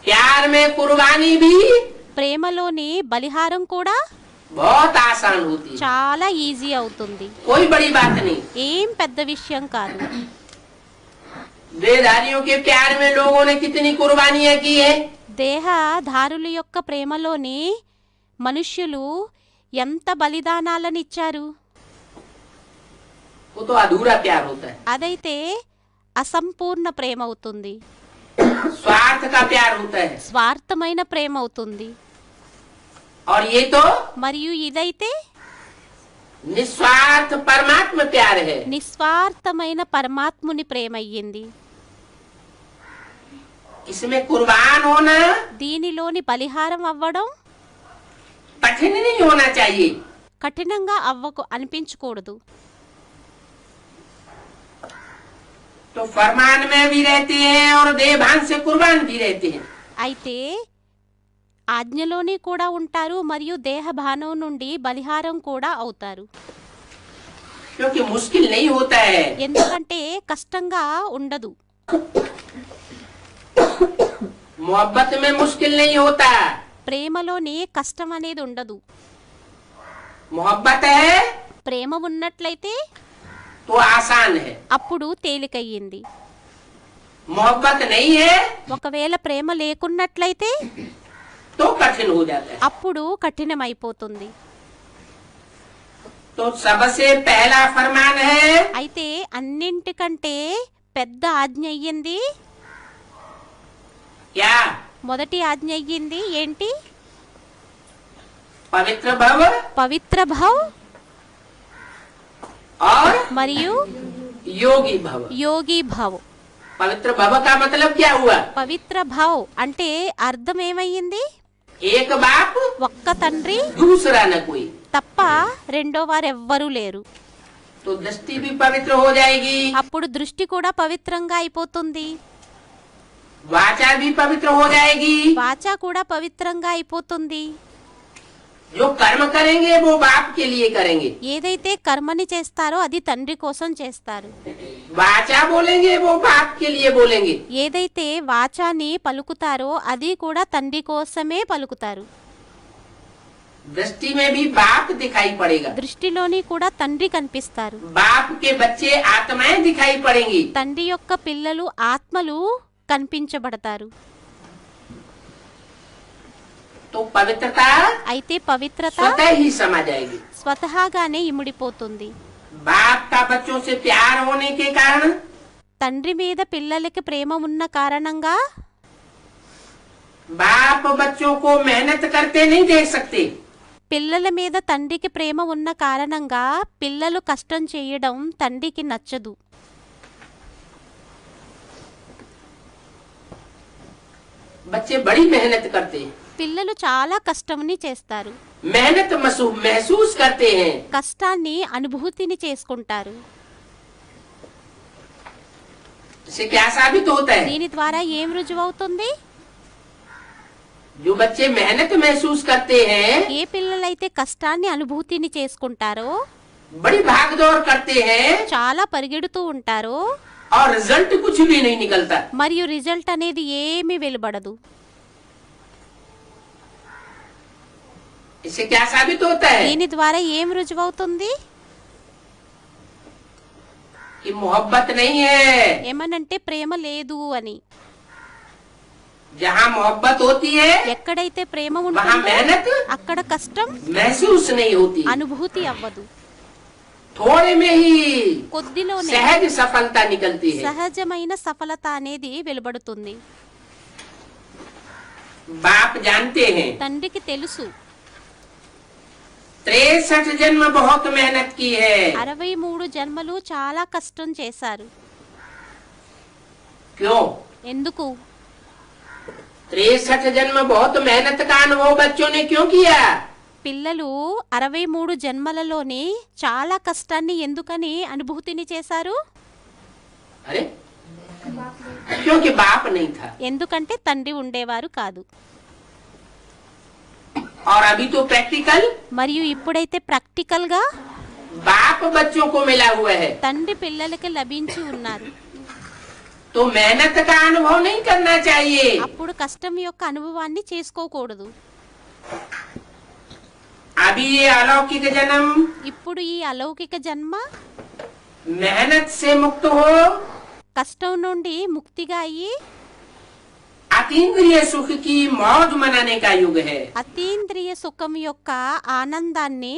प्यार में कुर्बानी भी ప్రేమలోని బలిహారం కూడా बहुत आसान होती है, చాలా ఈజీ అవుతుంది. कोई बड़ी बात नहीं। ఏం పెద్ద విషయం కాదు. देहधारियों के प्यार में लोगों ने कितनी कुर्बानियां की है। దేహధారుల యొక్క ప్రేమలోని మనుష్యులు ఎంత బలిదానాలనిచ్చారు. वो तो अधूरा प्यार होता है, అదైతే అసంపూర్ణ ప్రేమ అవుతుంది, स्वार्थ का प्यार होता है। స్వార్థమైన ప్రేమ అవుతుంది. और ये तो మరియు ఇదైతే निस्वार्थ परमात्म प्यार है। నిస్వార్థమైన పరమాత్ముని ప్రేమ అయ్యింది. इसमें कुर्बान होना దీనిలోని బలిహారం అవ్వడం कठिन नहीं होना चाहिए। కఠినంగా అనిపించకూడదు. तो फरमान में भी रहते हैं और देहभान से कुर्बान भी रहते हैं। అయితే ఆజ్ఞలోని కూడా ఉంటారు మరియు దేహభానం నుండి బలిహారం కూడా అవుతారు. क्योंकि मुश्किल नहीं होता है। ఎందుకంటే కష్టంగా ఉండదు. मोहब्बत में मुश्किल नहीं होता, ప్రేమలోని కష్టం అనేది ఉండదు. मोहब्बत है ప్రేమ ఉన్నట్లయితే तो आसान है, అప్పుడు తేలికయ్యింది. मोहब्बत नहीं है ఒకవేళ ప్రేమ లేకున్నట్లయితే तो कठिन हो जाता है। అప్పుడు కఠినమైపోతుంది. तो सबसे पहला फरमान है అయితే అన్నింటికంటే పెద్ద ఆజ్ఞ అయ్యింది. क्या? మొదటి ఆజ్ఞ అయ్యింది ఏంటి? पवित्र भव పవిత్ర భవ్ और మరియు योगी भव। యోగి భవ్. पवित्र भव का मतलब क्या हुआ? పవిత్ర భవ్ అంటే అర్థం ఏమయ్యింది? एक बाप ఒక్క తండ్రి दूसरा न कोई, తప్ప రెండో వారెవ్వరూ లేరు. तो दृष्टि भी पवित्र हो जाएगी, అప్పుడు దృష్టి కూడా పవిత్రంగా అయిపోతుంది, वाचा भी पवित्र हो जाएगी। వాచ కూడా పవిత్రంగా అయిపోతుంది. जो कर्म करेंगे वो बाप के लिए करेंगे, ఏదైతే కర్మని చేస్తారో అది తండ్రి కోసం చేస్తారు. वाचा बोलेंगे वो बाप के लिए बोलेंगे। ఏదైతే వాచాని పలుకుతారో అది కూడా తండ్రి కోసమే పలుకుతారు. दृष्टि में भी बाप दिखाई पड़ेगा, దృష్టిలోని కూడా తండ్రి కనిపిస్తారు. बाप के बच्चे आत्माएं दिखाई पड़ेंगी। తండ్రి యొక్క పిల్లలు ఆత్మలు కనిపించబడతారు. तो पवित्रता అయితే పవిత్రత स्वतः ही समा जाएगी। స్వతహాగానే ఇముడిపోతుంది. बाप का बच्चों से प्यार होने के कारण తండ్రి మీద పిల్లలకి ప్రేమ ఉన్న కారణంగా बाप बच्चों को मेहनत करते नहीं देख सकते। పిల్లల మీద తండ్రికి ప్రేమ ఉన్న కారణంగా పిల్లలు కష్టం చేయడం తండ్రికి నచ్చదు. बच्चे बड़ी मेहनत करते हैं, పిల్లలు చాలా కష్టంని చేస్తారు, मेहनत महसूस करते हैं। కష్టాన్ని అనుభూతిని చేసుకుంటారు. इससे क्या साबित होता है? దీని ద్వారా ఏం రుజువవుతుంది? जो बच्चे मेहनत महसूस करते हैं, ఏ పిల్లలైతే కష్టాన్ని అనుభూతిని చేసుకుంటారో, बड़ी भागदौड़ करते हैं చాలా పరిగెడుతూ ఉంటారో और रिजल्ट कुछ भी नहीं निकलता। మరియు రిజల్ట్ అనేది ఏమీ వెలువడదు. इससे क्या साबित होता है? దీని ద్వారా ఏం రుజువవుతుంది? कि मोहब्बत नहीं है। ఏమనంటే ప్రేమ లేదు అని. जहाँ मोहब्बत होती है ఎక్కడైతే ప్రేమ वहाँ ఉంటుందో मेहनत అక్కడ కష్టం महसूस नहीं होती। అనుభూతి అవ్వదు. थोड़े में ही కొద్దిలోనే सहज सफलता निकलती है। సహజమైన సఫలత అనేది వెలువడుతుంది. बाप जानते हैं తండ్రికి తెలుసు 63 जन्म बहुत मेहनत की है। 63 జన్మలు చాలా కష్టం చేశారు. क्यों? ఎందుకు? 63 जन्म बहुत मेहनत का अनुभव बच्चों ने क्यों किया? పిల్లలు 63 జన్మలలోని చాలా కష్టాన్ని ఎందుకని అనుభూతిని చేశారు? अरे क्योंकि बाप नहीं था ఎందుకంటే తండ్రి ఉండేవారు కాదు. और अभी तो प्रैक्टिकल మరియు ఇప్పుడైతే ప్రాక్టికల్ గా बाप बच्चों को मिला हुआ है, తండ్రి పిల్లలకి లభించి ఉన్నారు. तो मेहनत का अनुभव नहीं करना चाहिए. అప్పుడు కష్టం యొక్క అనుభవాన్ని చేసుకోకూడదు. अभी ये अलौकिक जन्म ఇప్పుడు ఈ అలౌకిక జన్మ मेहनत से मुक्त हो, కష్టం నుండి ముక్తిగా అయ్యి अतीन्द्रिय सुख की मौज मनाने का युग है. అతీంద్రియ సుఖం యొక్క ఆనందాన్ని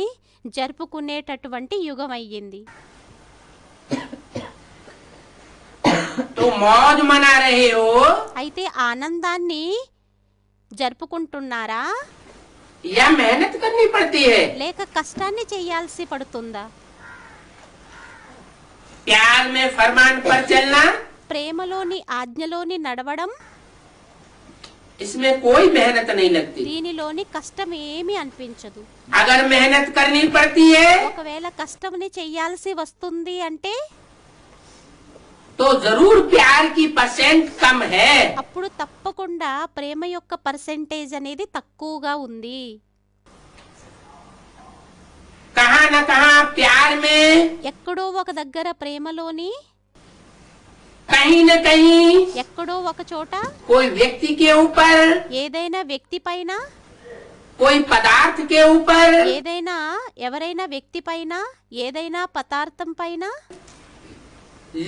జరుపుకునేటటువంటి యుగం అయ్యింది. तो मौज मना रहे हो అయితే ఆనందాన్ని జరుపుకుంటున్నారా या मेहनत करनी पड़ती है? లేక కష్టాన్ని చేయాల్సి పడుతుందా? प्यार में फरमान पर चलना, ప్రేమలోని ఆజ్ఞలోని నడవడం, इसमें कोई मेहनत नहीं लगती. దీనిలోని కష్టం ఏమీ అనిపించదు. अगर मेहनत करनी पड़ती है ఒకవేళ కష్టంని చెయ్యాల్సి వస్తుంది అంటే तो जरूर प्यार की परसेंट कम है. అప్పుడు తప్పకుండా ప్రేమ యొక్క పర్సెంటేజ్ అనేది తక్కువగా ఉంది. कहाँ न कहाँ प्यार में ఎక్కడో ఒక దగ్గర ప్రేమలోని कहीं न कहीं ఎక్కడో ఒక చోట कोई व्यक्ति के ऊपर, ఏదైనా వ్యక్తి పైన, कोई पदार्थ के ऊपर ఏదైనా ఎవరైనా వ్యక్తి పైన, ఏదైనా పదార్థం పైన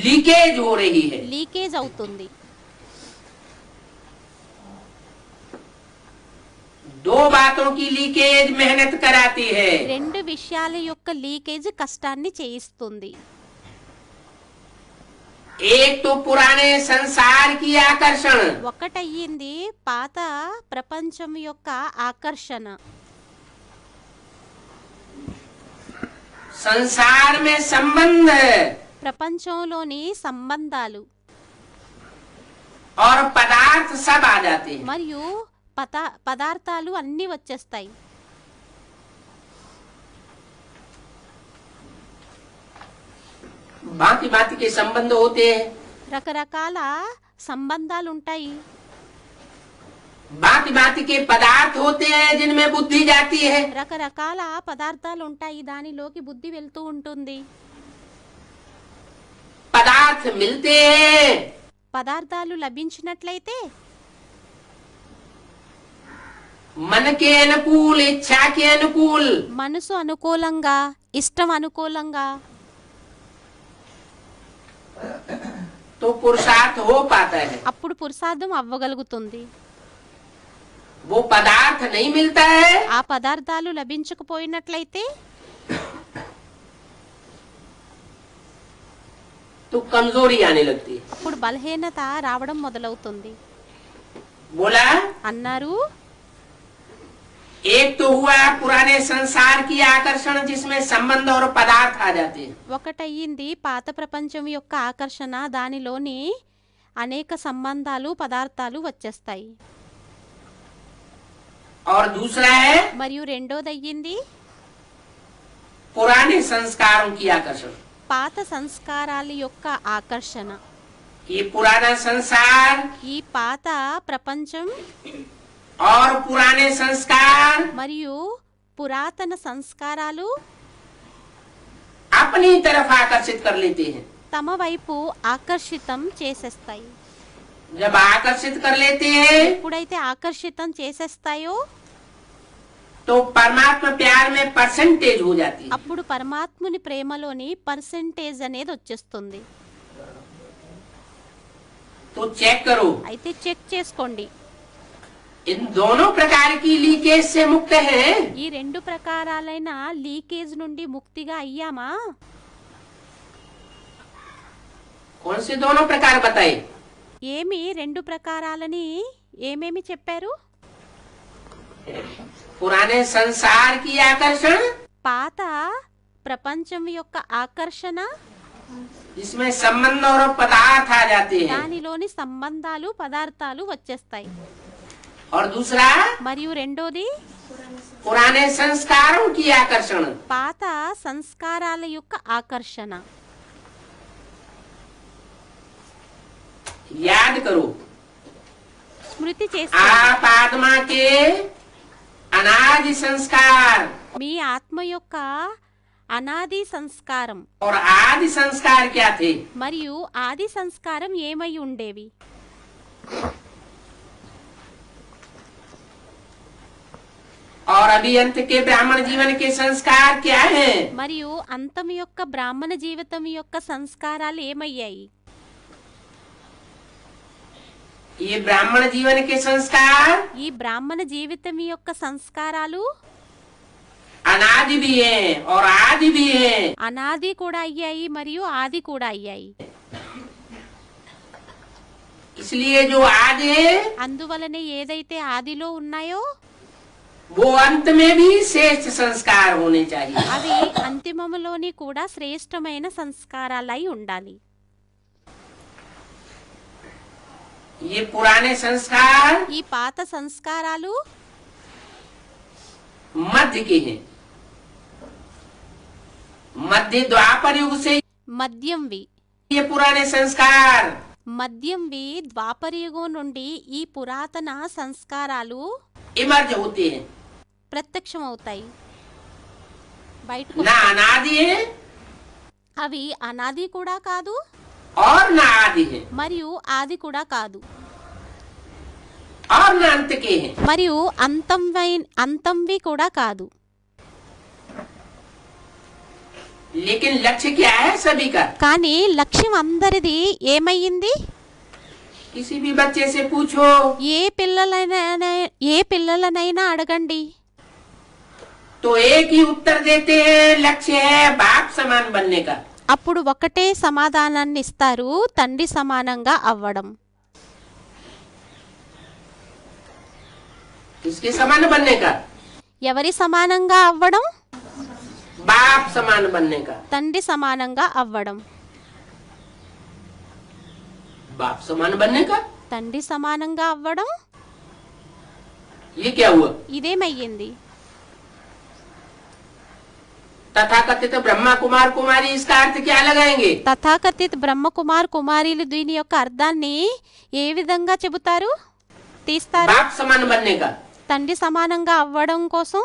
लीकेज हो रही है. లీకేజ్ అవుతుంది. दो बातों की लीकेज मेहनत कराती है. రెండు విషయాల యొక్క లీకేజ్ కష్టాన్ని చేయిస్తుంది. एक तो पुराने संसार की आकर्षण, ఒకటయ్యింది పాత ప్రపంచం యొక్క ఆకర్షణ. संसार में संबंध ప్రపంచంలోని సంబంధాలు और पदार्थ सब आ जाते हैं. మరియు పదార్థాలు అన్నీ వచ్చేస్తాయి. भांति भांति के संबंध होते हैं, రకరకాల సంబంధాలు ఉంటాయి. भांति भांति के पदार्थ होते हैं जिनमें बुद्धि जाती है. రకరకాల పదార్థాలు ఉంటాయి, దానిలోకి బుద్ధి వెళ్తూ ఉంటుంది. पदार्थ मिलते हैं పదార్థాలు లభించినట్లయితే मन के अनुकूल, इच्छा के अनुकूल, మనసు అనుకూలంగా, ఇష్టం అనుకూలంగా तो पुरुषार्थ हो पाता है. అప్పుడు పురుషార్థం అవ్వగలుగుతుంది. वो पदार्थ नहीं मिलता है ఆ పదార్థాలు లభించకపోయినట్లయితే तो कमजोरी आने लगती है. అప్పుడు బలహీనత రావడం మొదలవుతుంది. बोला అన్నారు एक तो हुआ पुराने संसार की आकर्षण जिसमें संबंध और पदार्थ आ जाते हैं. ఒకటయ్యింది పాత ప్రపంచం యొక్క ఆకర్షణ, దానిలోని అనేక సంబంధాలు పదార్థాలు వచ్చేస్తాయి. और दूसरा है మరియు రెండోదయ్యింది पुराने संस्कारों की आकर्षण. పాత సంస్కారాల యొక్క ఆకర్షణ. ये पुराना संसार ఈ పాత ప్రపంచం और पुराने संस्कार మరియు పురాతన సంస్కారాలు अपनी तरफ आकर्षित कर लेते हैं. తమ వైపు ఆకర్షితం చేసేస్తాయి. जब आकर्षित कर लेते हैं ఎప్పుడైతే ఆకర్షితం చేసేస్తాయో तो परमात्मा प्यार में परसेंटेज हो जाती है. అప్పుడు పరమాత్ముని ప్రేమలోని పర్సెంటేజ్ అనేది వచ్చేస్తుంది. तो चेक करो అయితే చెక్ చేసుకోండి. इन दोनों प्रकार की लीकेज से मुक्त है. ఈ రెండు ప్రకారాలైన లీకేజ్ నుండి ముక్తిగా అయ్యామా? कौन से दोनों प्रकार बताए? ఏమి రెండు ప్రకారాలని ఏమేమి చెప్పారు? पुराने संसार की आकर्षण పాత ప్రపంచం యొక్క ఆకర్షణ, जिसमें संबंध और पदार्थ आ जाते हैं. దానిలోని సంబంధాలు పదార్థాలు వచ్చేస్తాయి. और दूसरा మరియు రెండోది पुराने संस्कारों की आकर्षण. పాత సంస్కారాల యొక్క ఆకర్షణ. याद करो, స్మృతి చేసుకోండి. आप आत्मा के अनादि संस्कार మీ ఆత్మ యొక్క అనాది సంస్కారం और आदि संस्कार क्या थे? మరియు ఆది సంస్కారం ఏమై ఉండేవి? और अभी अंत के ब्राह्मण जीवन के संस्कार क्या हैं? మరియు అంతం యొక్క బ్రాహ్మణ జీవితం యొక్క సంస్కారాలు ఏమయ్యాయి? ये ब्राह्मण जीवन के संस्कार ఈ బ్రాహ్మణ జీవితం యొక్క సంస్కారాలు अनादि भी हैं और आदि भी हैं। అనాది కూడా అయ్యాయి మరియు ఆది కూడా అయ్యాయి. इसलिए जो आदि है అందువలనే ఏదైతే ఆదిలో ఉన్నాయో वो अंत में भी श्रेष्ठ संस्कार होने चाहिए। అవి అంతిమములోని కూడా శ్రేష్టమైన సంస్కారాలై ఉండాలి. ये पुराने संस्कार ఈ పాత సంస్కారాలు मध्य के हैं। मध्य द्वापर युग से మద్యంవి ये पुराने संस्कार మద్యంవి ద్వాపరయుగం నుండి ఈ పురాతన సంస్కారాలు इमर्ज होते हैं। ప్రత్యక్షమవుతాయి, బయటకు ना अनादि है అవి అనాది కూడా కాదు और ना आदि है మరియు ఆది కూడా కాదు और ना अंत के हैं। మరియు అంతంవి కూడా కాదు. लेकिन लक्ष्य क्या है सभी का? కానీ లక్ష్యం అందరిది ఏమయ్యింది? किसी भी बच्चे से पूछो, ఏ పిల్లలనైనా అడగండి, तो एक ही उत्तर देते हैं, लक्ष्य है बाप समान बनने का। అప్పుడు ఒకటే సమాధానాన్ని ఇస్తారు, తండ్రి సమానంగా అవ్వడం. किसके समान बनने का? ఎవరి సమానంగా అవ్వడం? बाप समान बनने का। తండ్రి సమానంగా అవ్వడం. बाप समान बनने का తండ్రి సమానంగా అవ్వడం ये क्या हुआ? ఇదేమయ్యింది? तथाकथित ब्रह्मा कुमार कुमारी इसका अर्थ क्या लगाएंगे? తథాకథిత్ బ్రహ్మ కుమార్ కుమారీలు దీని యొక్క అర్థాన్ని ఏ విధంగా చెబుతారు, తీస్తారు? बाप समान बनने का తండ్రి సమానంగా అవ్వడం కోసం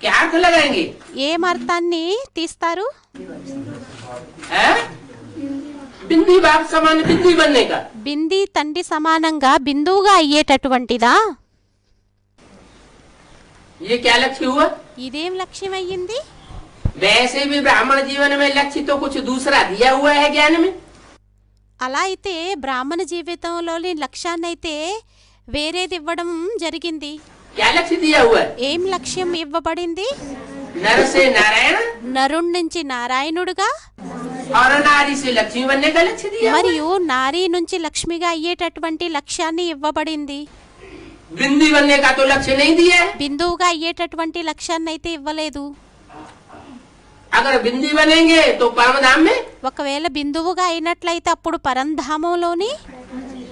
क्या अर्थ लगाएंगे? ఏం అర్థాన్ని తీస్తారు? है? बिंदी बाप समान बिंदी बनने का। బింది తండ్రి సమానంగా బిందువుగా అయ్యేటటువంటిదా? ये क्या लक्ष्य हुआ? ఇదేం లక్ష్యం అయ్యింది? वैसे भी ब्राह्मण जीवन में लक्ष्य तो कुछ दूसरा दिया हुआ है ज्ञान में। అలా అయితే బ్రాహ్మణ జీవితంలోని లక్ష్యాన్నైతే వేరేది ఇవ్వడం జరిగింది. क्या लक्ष्य दिया हुआ है? ఏం లక్ష్యం ఇవ్వబడింది? नर से नारायण నరుణ్ నుంచి నారాయణుడుగా और नारी से लक्ष्मी बनने का लक्ष्य दिया हुआ है। మరియు నారీ నుంచి లక్ష్మిగా అయ్యేటటువంటి లక్ష్యాన్ని ఇవ్వబడింది. बिंदी बनने का तो लक्ष्य नहीं दिया है। బిందువుగా అయ్యేటటువంటి లక్ష్యాన్ని అయితే ఇవ్వలేదు. अगर बिंदी बनेंगे तो परम धाम में ఒకవేళ బిందువుగా అయినట్లయితే అప్పుడు పరంధామంలోని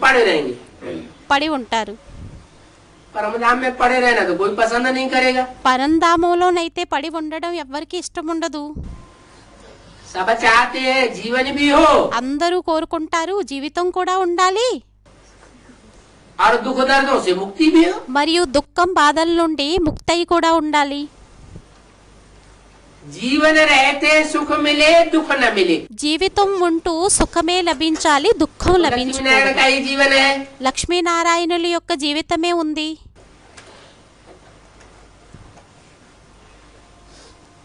पड़े रहेंगे। పడి ఉంటారు. परम धाम में पड़े रहना तो कोई पसंद नहीं करेगा। పరంధామంలోనైతే పడి ఉండడం ఎవ్వరికి ఇష్టం ఉండదు. सब चाहते हैं जीवन भी हो అందరూ కోరుకుంటారు జీవితం కూడా ఉండాలి, और दुख दर्दों से मुक्ति भी हो। మరియు దుఃఖం బాధల నుండి ముక్తయి కూడా ఉండాలి. जीवन रहते सुख मिले दुख न मिले। జీవితం ఉంటూ సుఖమే లభించాలి, దుఃఖం लक्ष्मी नारायण లభించకూడదు. का ही जीवन है। లక్ష్మీనారాయణుల యొక్క జీవితమే ఉంది.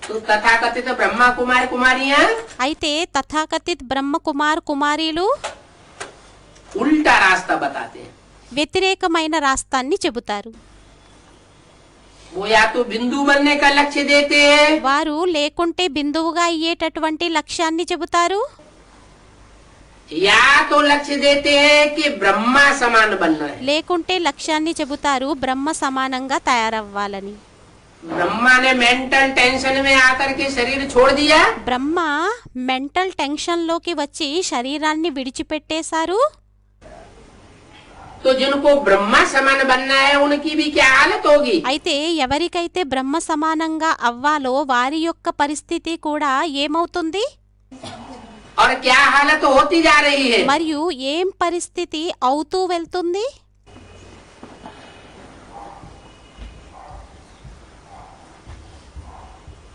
तो तथाकथित ब्रह्मा कुमार कुमारियां అయితే తథాకథిత్ బ్రహ్మ కుమార్ కుమారీలు उल्टा रास्ता बताते हैं। వ్యతిరేకమైన రాస్తాన్ని చెబుతారు. वो या तो बिंदु बनने का लक्ष्य देते हैं వారు లేకుంటే బిందువుగా అయ్యేటటువంటి లక్ష్యాన్ని చెబుతారు, या तो लक्ष्य देते हैं कि ब्रह्मा समान बनना है। లేకుంటే లక్ష్యాన్ని చెబుతారు బ్రహ్మ సమానంగా తయారవ్వాలని. ब्रह्मा ने मेंटल टेंशन में आकर के शरीर छोड़ दिया బ్రహ్మ మెంటల్ టెన్షన్ లోకి వచ్చి శరీరాన్ని విడిచిపెట్టేశారు. तो जिनको ब्रह्मा समान बनना है उनकी भी क्या हालत होगी? అయితే ఎవరికైతే బ్రహ్మ సమానంగా అవ్వాలో వారి యొక్క పరిస్థితి కూడా ఏమవుతుంది? और क्या हालत होती जा रही है। మరియు ఏం పరిస్థితి అవుతూ వెళ్తుంది?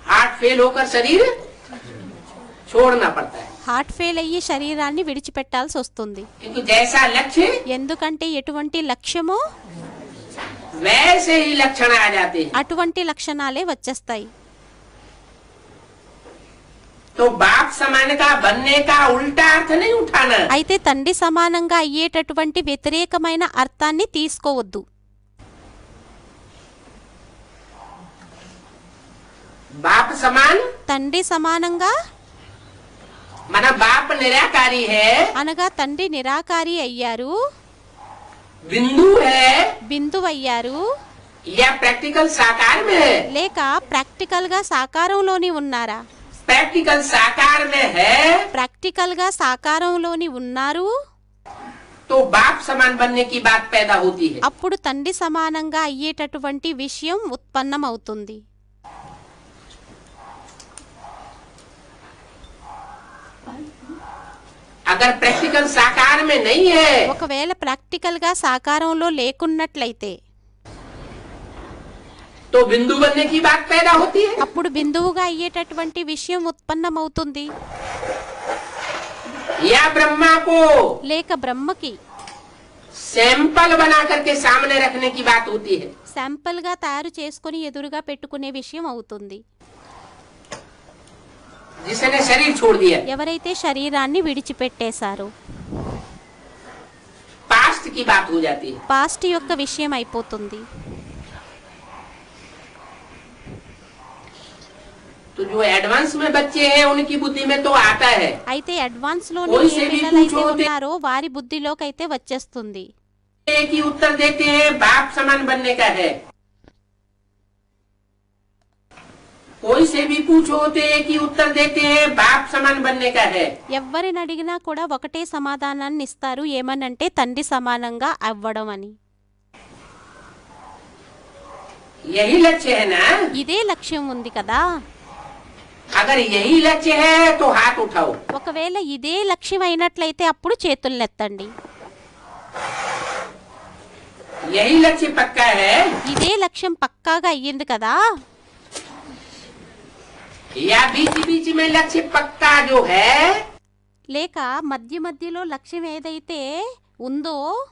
हार्ट फेल होकर शरीर छोड़ना पड़ता है, హార్ట్ ఫెయిల్ అయ్యి శరీరాన్ని విడిచిపెట్టాల్సి వస్తుంది. क्योंकि जैसा लक्ष्य ఎందుకంటే ఎటువంటి లక్ష్యమో वैसे ही लक्षण आ जाते हैं। అటువంటి లక్షణాలే వచ్చేస్తాయి. तो बाप समान का बनने का उल्टा अर्थ नहीं उठाना। అయితే తండ్రి సమానంగా అయ్యేటటువంటి వ్యతిరేకమైన అర్థాన్ని తీసుకోవద్దు. बाप समान తండ్రి సమానంగా माना बाप निराकारी है, అనగా తండ్రి నిరాకారి అయ్యారు, बिंदु है, బిందువు అయ్యారు, या प्रैक्टिकल साकार में है। లేక ప్రాక్టికల్ గా సాకారంలోని ఉన్నారా? प्रैक्टिकल साकार में है ప్రాక్టికల్ గా సాకారంలోని ఉన్నారు, तो बाप समान बनने की बात पैदा होती है। అప్పుడు తండ్రి సమానంగా అయ్యేటటువంటి విషయం ఉత్పన్నమవుతుంది. अगर प्रैक्टिकल साकार में नहीं है ఒకవేళ ప్రాక్టికల్ గా సాకారంలో లేకున్నట్లయితే तो बिंदु बनने की बात पैदा होती है। అప్పుడు బిందువుగా అయ్యేటటువంటి విషయం ఉత్పన్నమవుతుంది. या ब्रह्मा को లేక బ్రహ్మకి सैंपल बना करके सामने रखने की बात होती है। శాంపుల్ గా తయారు చేసుకుని ఎదురుగా పెట్టుకునే విషయం అవుతుంది. जिसने शरीर छोड़ दिया, ఎవరైతే శరీరాన్ని విడిచిపెట్టేశారో पास्ट की बात हो जाती है। పాస్ట్ యొక్క విషయం అయిపోతుంది. तो जो एडवांस में बच्चे हैं उनकी बुद्धि में तो आता है। అయితే అడ్వాన్స్ లోని कोई ఏ से भी పిల్లలైతే पूछो ते- ఉన్నారో వారి బుద్ధిలోకి అయితే వచ్చేస్తుంది. एक ही उत्तर देते हैं, बाप समान बनने का है। कोई से भी पूछो तो एक ही उत्तर देते हैं, बाप समान बनने का है। ఎవరిని అడిగినా కూడా ఒకటే సమాధానాన్ని ఇస్తారు, ఏమనంటే తండ్రి సమానంగా అవ్వడం అని. यही लक्ष्य है ना। ఇదే లక్ష్యం ఉంది కదా. अगर यही लक्ष्य है तो हाथ उठाओ। ఒకవేళ ఇదే లక్ష్యం అయినట్లయితే అప్పుడు చేతులెత్తండి. यही लक्ष्य पक्का है ఇదే లక్ష్యం పక్కాగా అయ్యింది కదా. या बीच बीच में लक्ष्य पक्का जो है లేక మధ్య మధ్యలో లక్ష్యం ఏదైతే ఉందో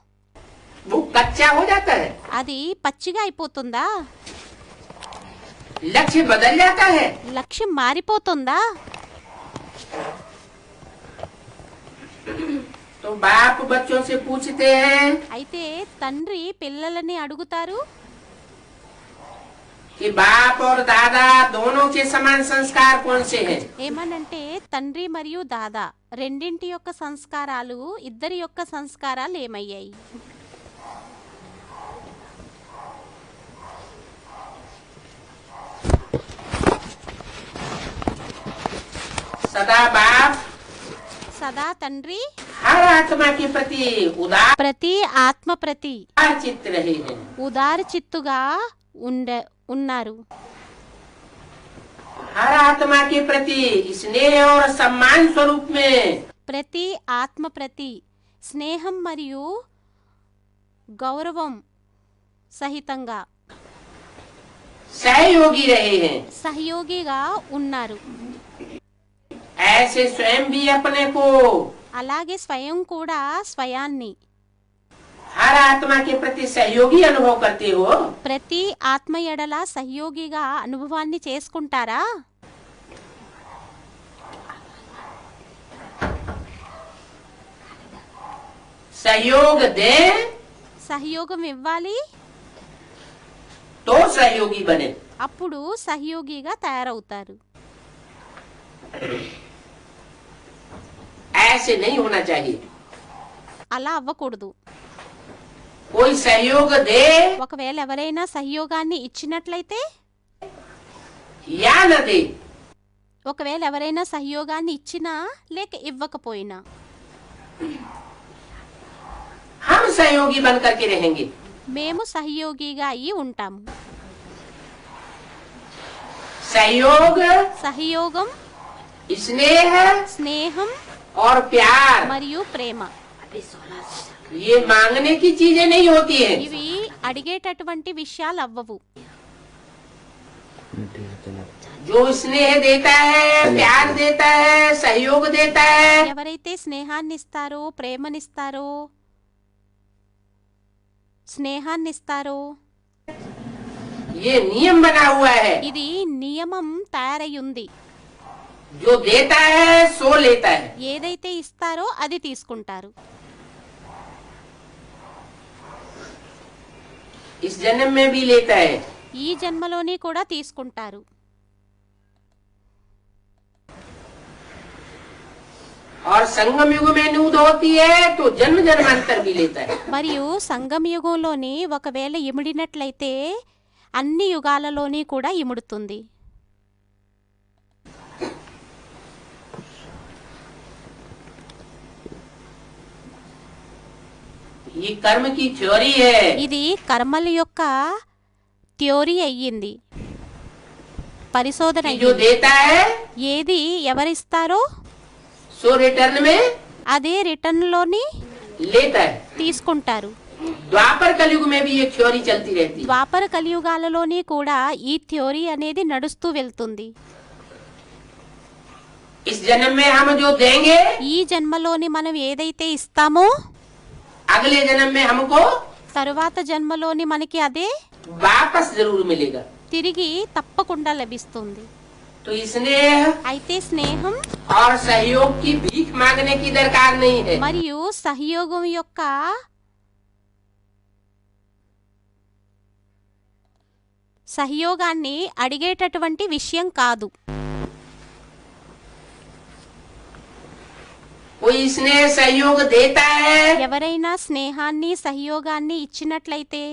वो कच्चा हो जाता है, అది పచ్చిగా అయిపోతుందా? लक्ष्य बदल जाता है। లక్ష్యం మారిపోతుందా? तो बाप बच्चों से पूछते हैं అయితే తండ్రి పిల్లలని అడుగుతారు, कि बाप और दादा दोनों के समान संस्कार कौन से हैं। ఏమనంటే తండ్రి మరియు దాదా రెండింటి యొక్క సంస్కారాలు, ఇద్దరి యొక్క సంస్కారాలు ఏమయ్యాయి? सदा बाप సదా తండ్రి हर आत्मा के प्रति उदार ప్రతి ఆత్మ ప్రతి चित्त रहे हैं। ఉదార చిత్తుగా ఉన్నారు. हर आत्मा के प्रति स्नेह और सम्मान स्वरूप में ప్రతి ఆత్మ ప్రతి స్నేహం మరియు గౌరవం సహితంగా सहयोगी रहे हैं। సహయోగిగా ఉన్నారు. ऐसे स्वयं भी अपने को అలాగే స్వయం కూడా స్వయాన్ని हर आत्मा के प्रति सहयोगी अनुभव करते हो। ప్రతి ఆత్మ ఎడల సహయోగిగా అనుభవాన్ని చేసుకుంటారా? सहयोग दे సహయోగం ఇవ్వాలి, तो सहयोगी बने। అప్పుడు సహయోగిగా తయారవుతారు. ऐसे नहीं होना चाहिए। అలా అవ్వకూడదు. कोई सहयोग दे ఒకవేళ ఎవరైనా సహయోగాన్ని ఇచ్చినట్లయితే, या न दे, ఒకవేళ ఎవరైనా సహయోగాన్ని ఇచ్చినా లేక ఇవ్వకపోయినా हम सहयोगी बन करके रहेंगे। మేము సహయోగిగా అయి ఉంటాము. सहयोग, సహయోగం, स्नेह స్నేహం, और प्यार మరియు ప్రేమ ये मांगने की चीजें नहीं होती हैं। ఇవి అడిగేటటువంటి విషయాలు అవ్వవు. जो स्नेह देता है, प्यार देता है, सहयोग देता है, ఎవరైతే స్నేహాన్ని ఇస్తారో, ప్రేమనిస్తారో, స్నేహాన్నిస్తారో, ये नियम बना हुआ है। ఇది నియమం తయారయ్యుంది. जो देता है सो लेता है। ఏదైతే ఇస్తారో అది తీసుకుంటారు. इस जन्म में भी लेता है। ఈ జన్మలోని కూడా తీసుకుంటారు. और संगम युग में नूद होती है तो जन्म जन्मांतर भी लेता है। మరియు సంగమ యుగంలోని ఒకవేళ ఇమిడినట్లయితే అన్ని యుగాలలోని కూడా ఇముడుతుంది. ये कर्म की थ्योरी है। ఇది కర్మల యొక్క థియరీ అయ్యింది, పరిశోధన कि जो అయ్యింది. देता है ఏది ఎవరిస్తారో सो रिटर्न में అదే రిటర్న్ లోని लेता है। తీసుకుంటారు. द्वापर कलयुग में भी ये थ्योरी चलती रहती है। ద్వాపర కలియుగాలలోని కూడా ఈ థియరీ అనేది నడుస్తూ వెళ్తుంది. इस जन्म में हम जो देंगे ఈ జన్మలోని మనం ఏదైతే ఇస్తామో अगले जन्म में हमको తరువాత జన్మలోని మనకి అదే वापस जरूर मिलेगा। తిరిగి తప్పకుండా లభిస్తుంది. तो स्नेह అయితే స్నేహం और सहयोग की भीख मांगने की दरकार नहीं है। మరియు సహయోగం యొక్క సహయోగాన్ని అడిగేటటువంటి విషయం కాదు. कोई स्नेह सहयोग देता है ఎవరైనా స్నేహాన్ని సహయోగాన్ని ఇచ్చినట్లయితే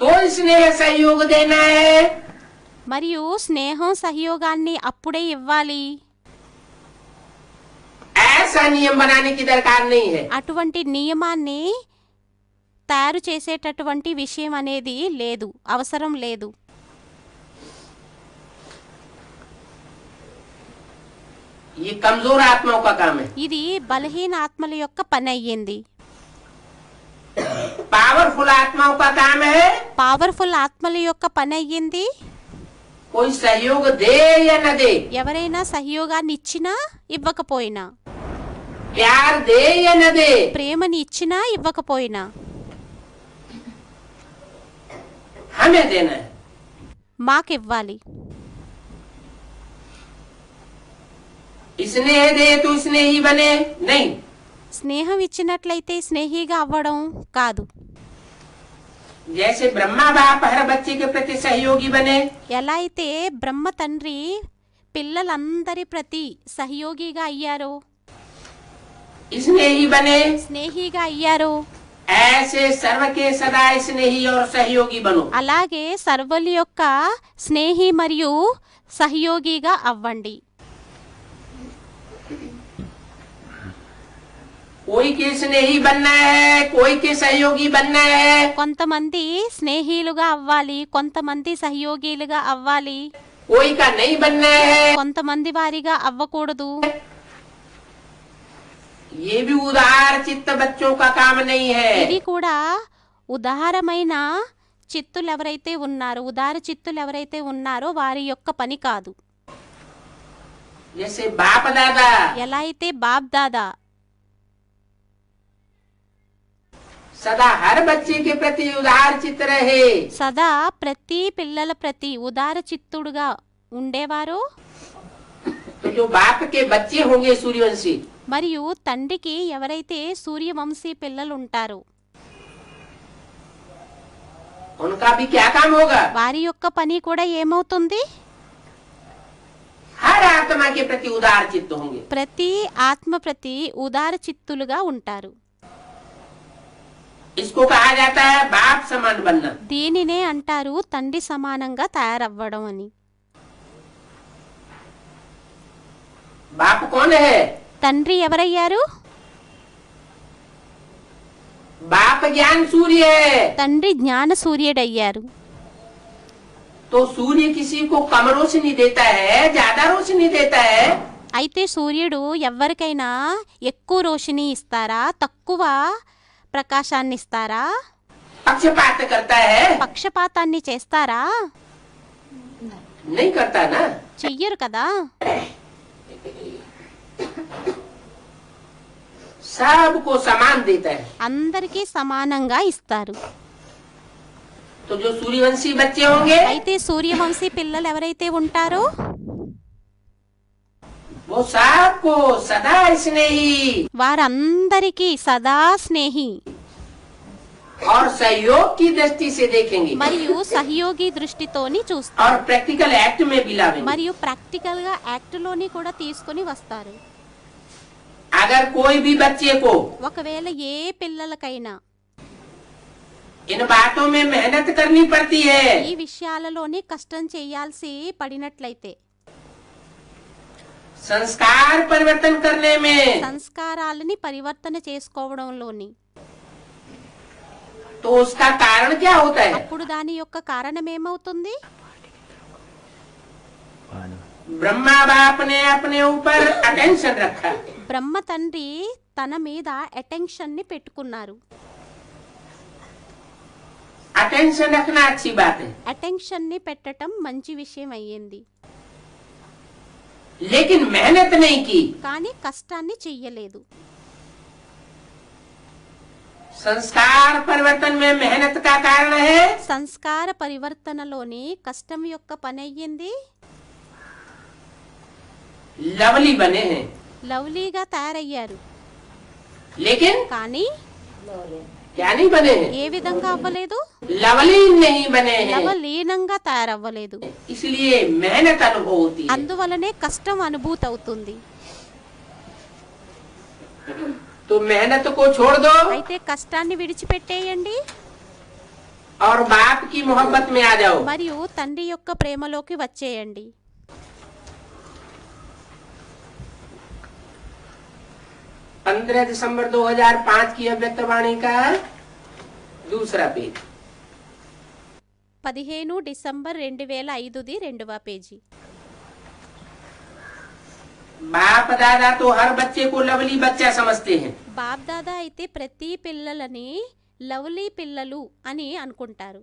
तो स्नेह सहयोग देना है। మరియు స్నేహం సహయోగాన్ని అప్పుడే ఇవ్వాలి. ऐसा नियम बनाने की दरकार नहीं है। అటువంటి నియమాన్ని తయారు చేసేటటువంటి విషయం అనేది లేదు, అవసరం లేదు. ये कमजोर आत्माओं का काम है। ఇది బలహీన ఆత్మల యొక్క పని అయ్యింది. पावरफुल आत्माओं का काम है పవర్ఫుల్ ఆత్మల యొక్క పని అయ్యింది. कोई सहयोग दे या न दे, ఎవరైనా సహయోగాన్ని ఇచ్చినా ఇవ్వకపోయినా, प्यार दे या न दे, ప్రేమని ఇచ్చినా ఇవ్వకపోయినా हमें देना है। మాకివ్వాలి. स्नेह दे तो स्नेही बने नहीं। స్నేహం ఇచ్చినట్లయితే స్నేహిగా అవ్వడం కాదు. जैसे ब्रह्मा बाप हर बच्चे के प्रति सहयोगी बने, ఎలా అయితే బ్రహ్మ తండ్రి పిల్లలందరి ప్రతి సహయోగిగా అయ్యారో, स्नेही बने, స్నేహిగా అయ్యారో, ऐसे सर्व के सदा स्नेही और सहयोगी बनो। అలాగే సర్వుల యొక్క స్నేహి మరియు సహయోగిగా అవ్వండి. कोई के स्नेही बनना है, कोई के सहयोगी बनना है, కొంతమంది స్నేహిలుగా అవ్వాలి, కొంతమంది సహయోగిలుగా అవ్వాలి, कोई का नहीं बनना है। కొంతమంది వారిగా అవ్వకూడదు. ये भी उदार चित्त बच्चों का काम नहीं है। ఇది కూడా ఉదారమైన చిత్తులు ఎవరైతే ఉన్నారో, ఉదార చిత్తులు ఎవరైతే ఉన్నారో వారి యొక్క పని కాదు. जैसे बाप दादा ఎలా అయితే బాప్ దాదా सदा हर बच्चे के प्रति उदार चित्त रहे, సదా ప్రతి పిల్లల ప్రతి ఉదార చిత్తుడుగా ఉండేవారో, तो जो बाप के बच्चे होंगे सूर्यवंशी, మరియు తండ్రికి ఎవరైతే సూర్యవంశీ పిల్లలు ఉంటారో उनका भी क्या काम होगा? వారి యొక్క పని కూడా ఏమవుతుంది? हर आत्मा के प्रति उदार चित्त होंगे। ప్రతి ఆత్మ ప్రతి ఉదార చిత్తులుగా ఉంటారు. इसको कहा जाता है बाप समान बनना। దీనినే అంటారు తండ్రి సమానంగా తయారవ్వడం అని. बाप कौन है? తండ్రి ఎవరయ్యారు? बाप ज्ञान सूर्य है। తండ్రి జ్ఞాన సూర్యుడయ్యారు. तो सूर्य किसी को कम रोशनी देता है, ज्यादा रोशनी देता है, అయితే సూర్యుడు ఎవరికైనా ఎక్కువ రోషిని ఇస్తారా, తక్కువ ప్రకాశాన్ని ఇస్తారా? पक्षपात करता है? పక్షపాతాన్ని చేస్తారా? नहीं करता ना। చెయ్యరు కదా. सबको समान देता है। అందరికీ సమానంగా ఇస్తారు. तो जो सूर्यवंशी बच्चे होंगे అయితే సూర్యవంశీ పిల్లలు ఎవరైతే ఉంటారో वो सबको सदा स्नेही వారందరికీ సదా స్నేహి और सहयोग की दृष्टि से देखेंगे మరియు సహయోగి దృష్టితోని చూస్తారు. और प्रैक्टिकल एक्ट में भी लावेंगे। మరియు ప్రాక్టికల్ గా యాక్ట్ లోని కూడా తీసుకొని వస్తారు. अगर कोई भी बच्चे को ఒకవేళ ఏ పిల్లలకైనా इन बातों में मेहनत करनी पड़ती है, ఈ విషయాలలోని కష్టం చేయాల్సి పడినట్లయితే, संस्कार परिवर्तन करने में, సంస్కారాలని పరివర్తన చేసుకోవడంలోని, तो उसका कारण क्या होता है? అప్పుడు దాని యొక్క కారణం ఏమవుతుంది? ब्रह्मा बाप ने अपने ऊपर अटेंशन रखा। బ్రహ్మ తండ్రి తన మీద అటెన్షన్ ని పెట్టుకున్నారు. अटेंशन रखना अच्छी बात है, అటెన్షన్ ని పెట్టడం మంచి విషయం అయ్యింది. लेकिन मेहनत नहीं की। కానీ కష్టాన్ని చెయ్యలేదు. संस्कार परिवर्तन में मेहनत का कारण है సంస్కార పరివర్తనలోని కష్టం యొక్క పని అయ్యింది. लवली बने हैं, లవ్లీగా తయారయ్యారు. लेकिन కానీ क्या नहीं बने हैं? ఏ విధంగా అవ్వలేదు? लवली नहीं बने हैं, లవలీనంగా తయారవ్వలేదు. इसलिए मेहनत अनुभव होती है। అందువలనే కష్టం అనుభూతి అవుతుంది. तो मेहनत को छोड़ दो అయితే కష్టాన్ని విడిచిపెట్టేయండి और बाप की मोहब्बत में आ जाओ। మరియు తండ్రి యొక్క ప్రేమలోకి వచ్చేయండి. 15 दिसंबर 2005 की अव्यक्तवाणी का दूसरा पेज। 15 డిసెంబర్ 2005ది 2వ పేజీ. बाप दादा तो हर बच्चे को लवली बच्चा समझते हैं, బాప్ దాదా అయితే ప్రతి పిల్లలని లవ్లీ పిల్లలు అని అనుకుంటారు.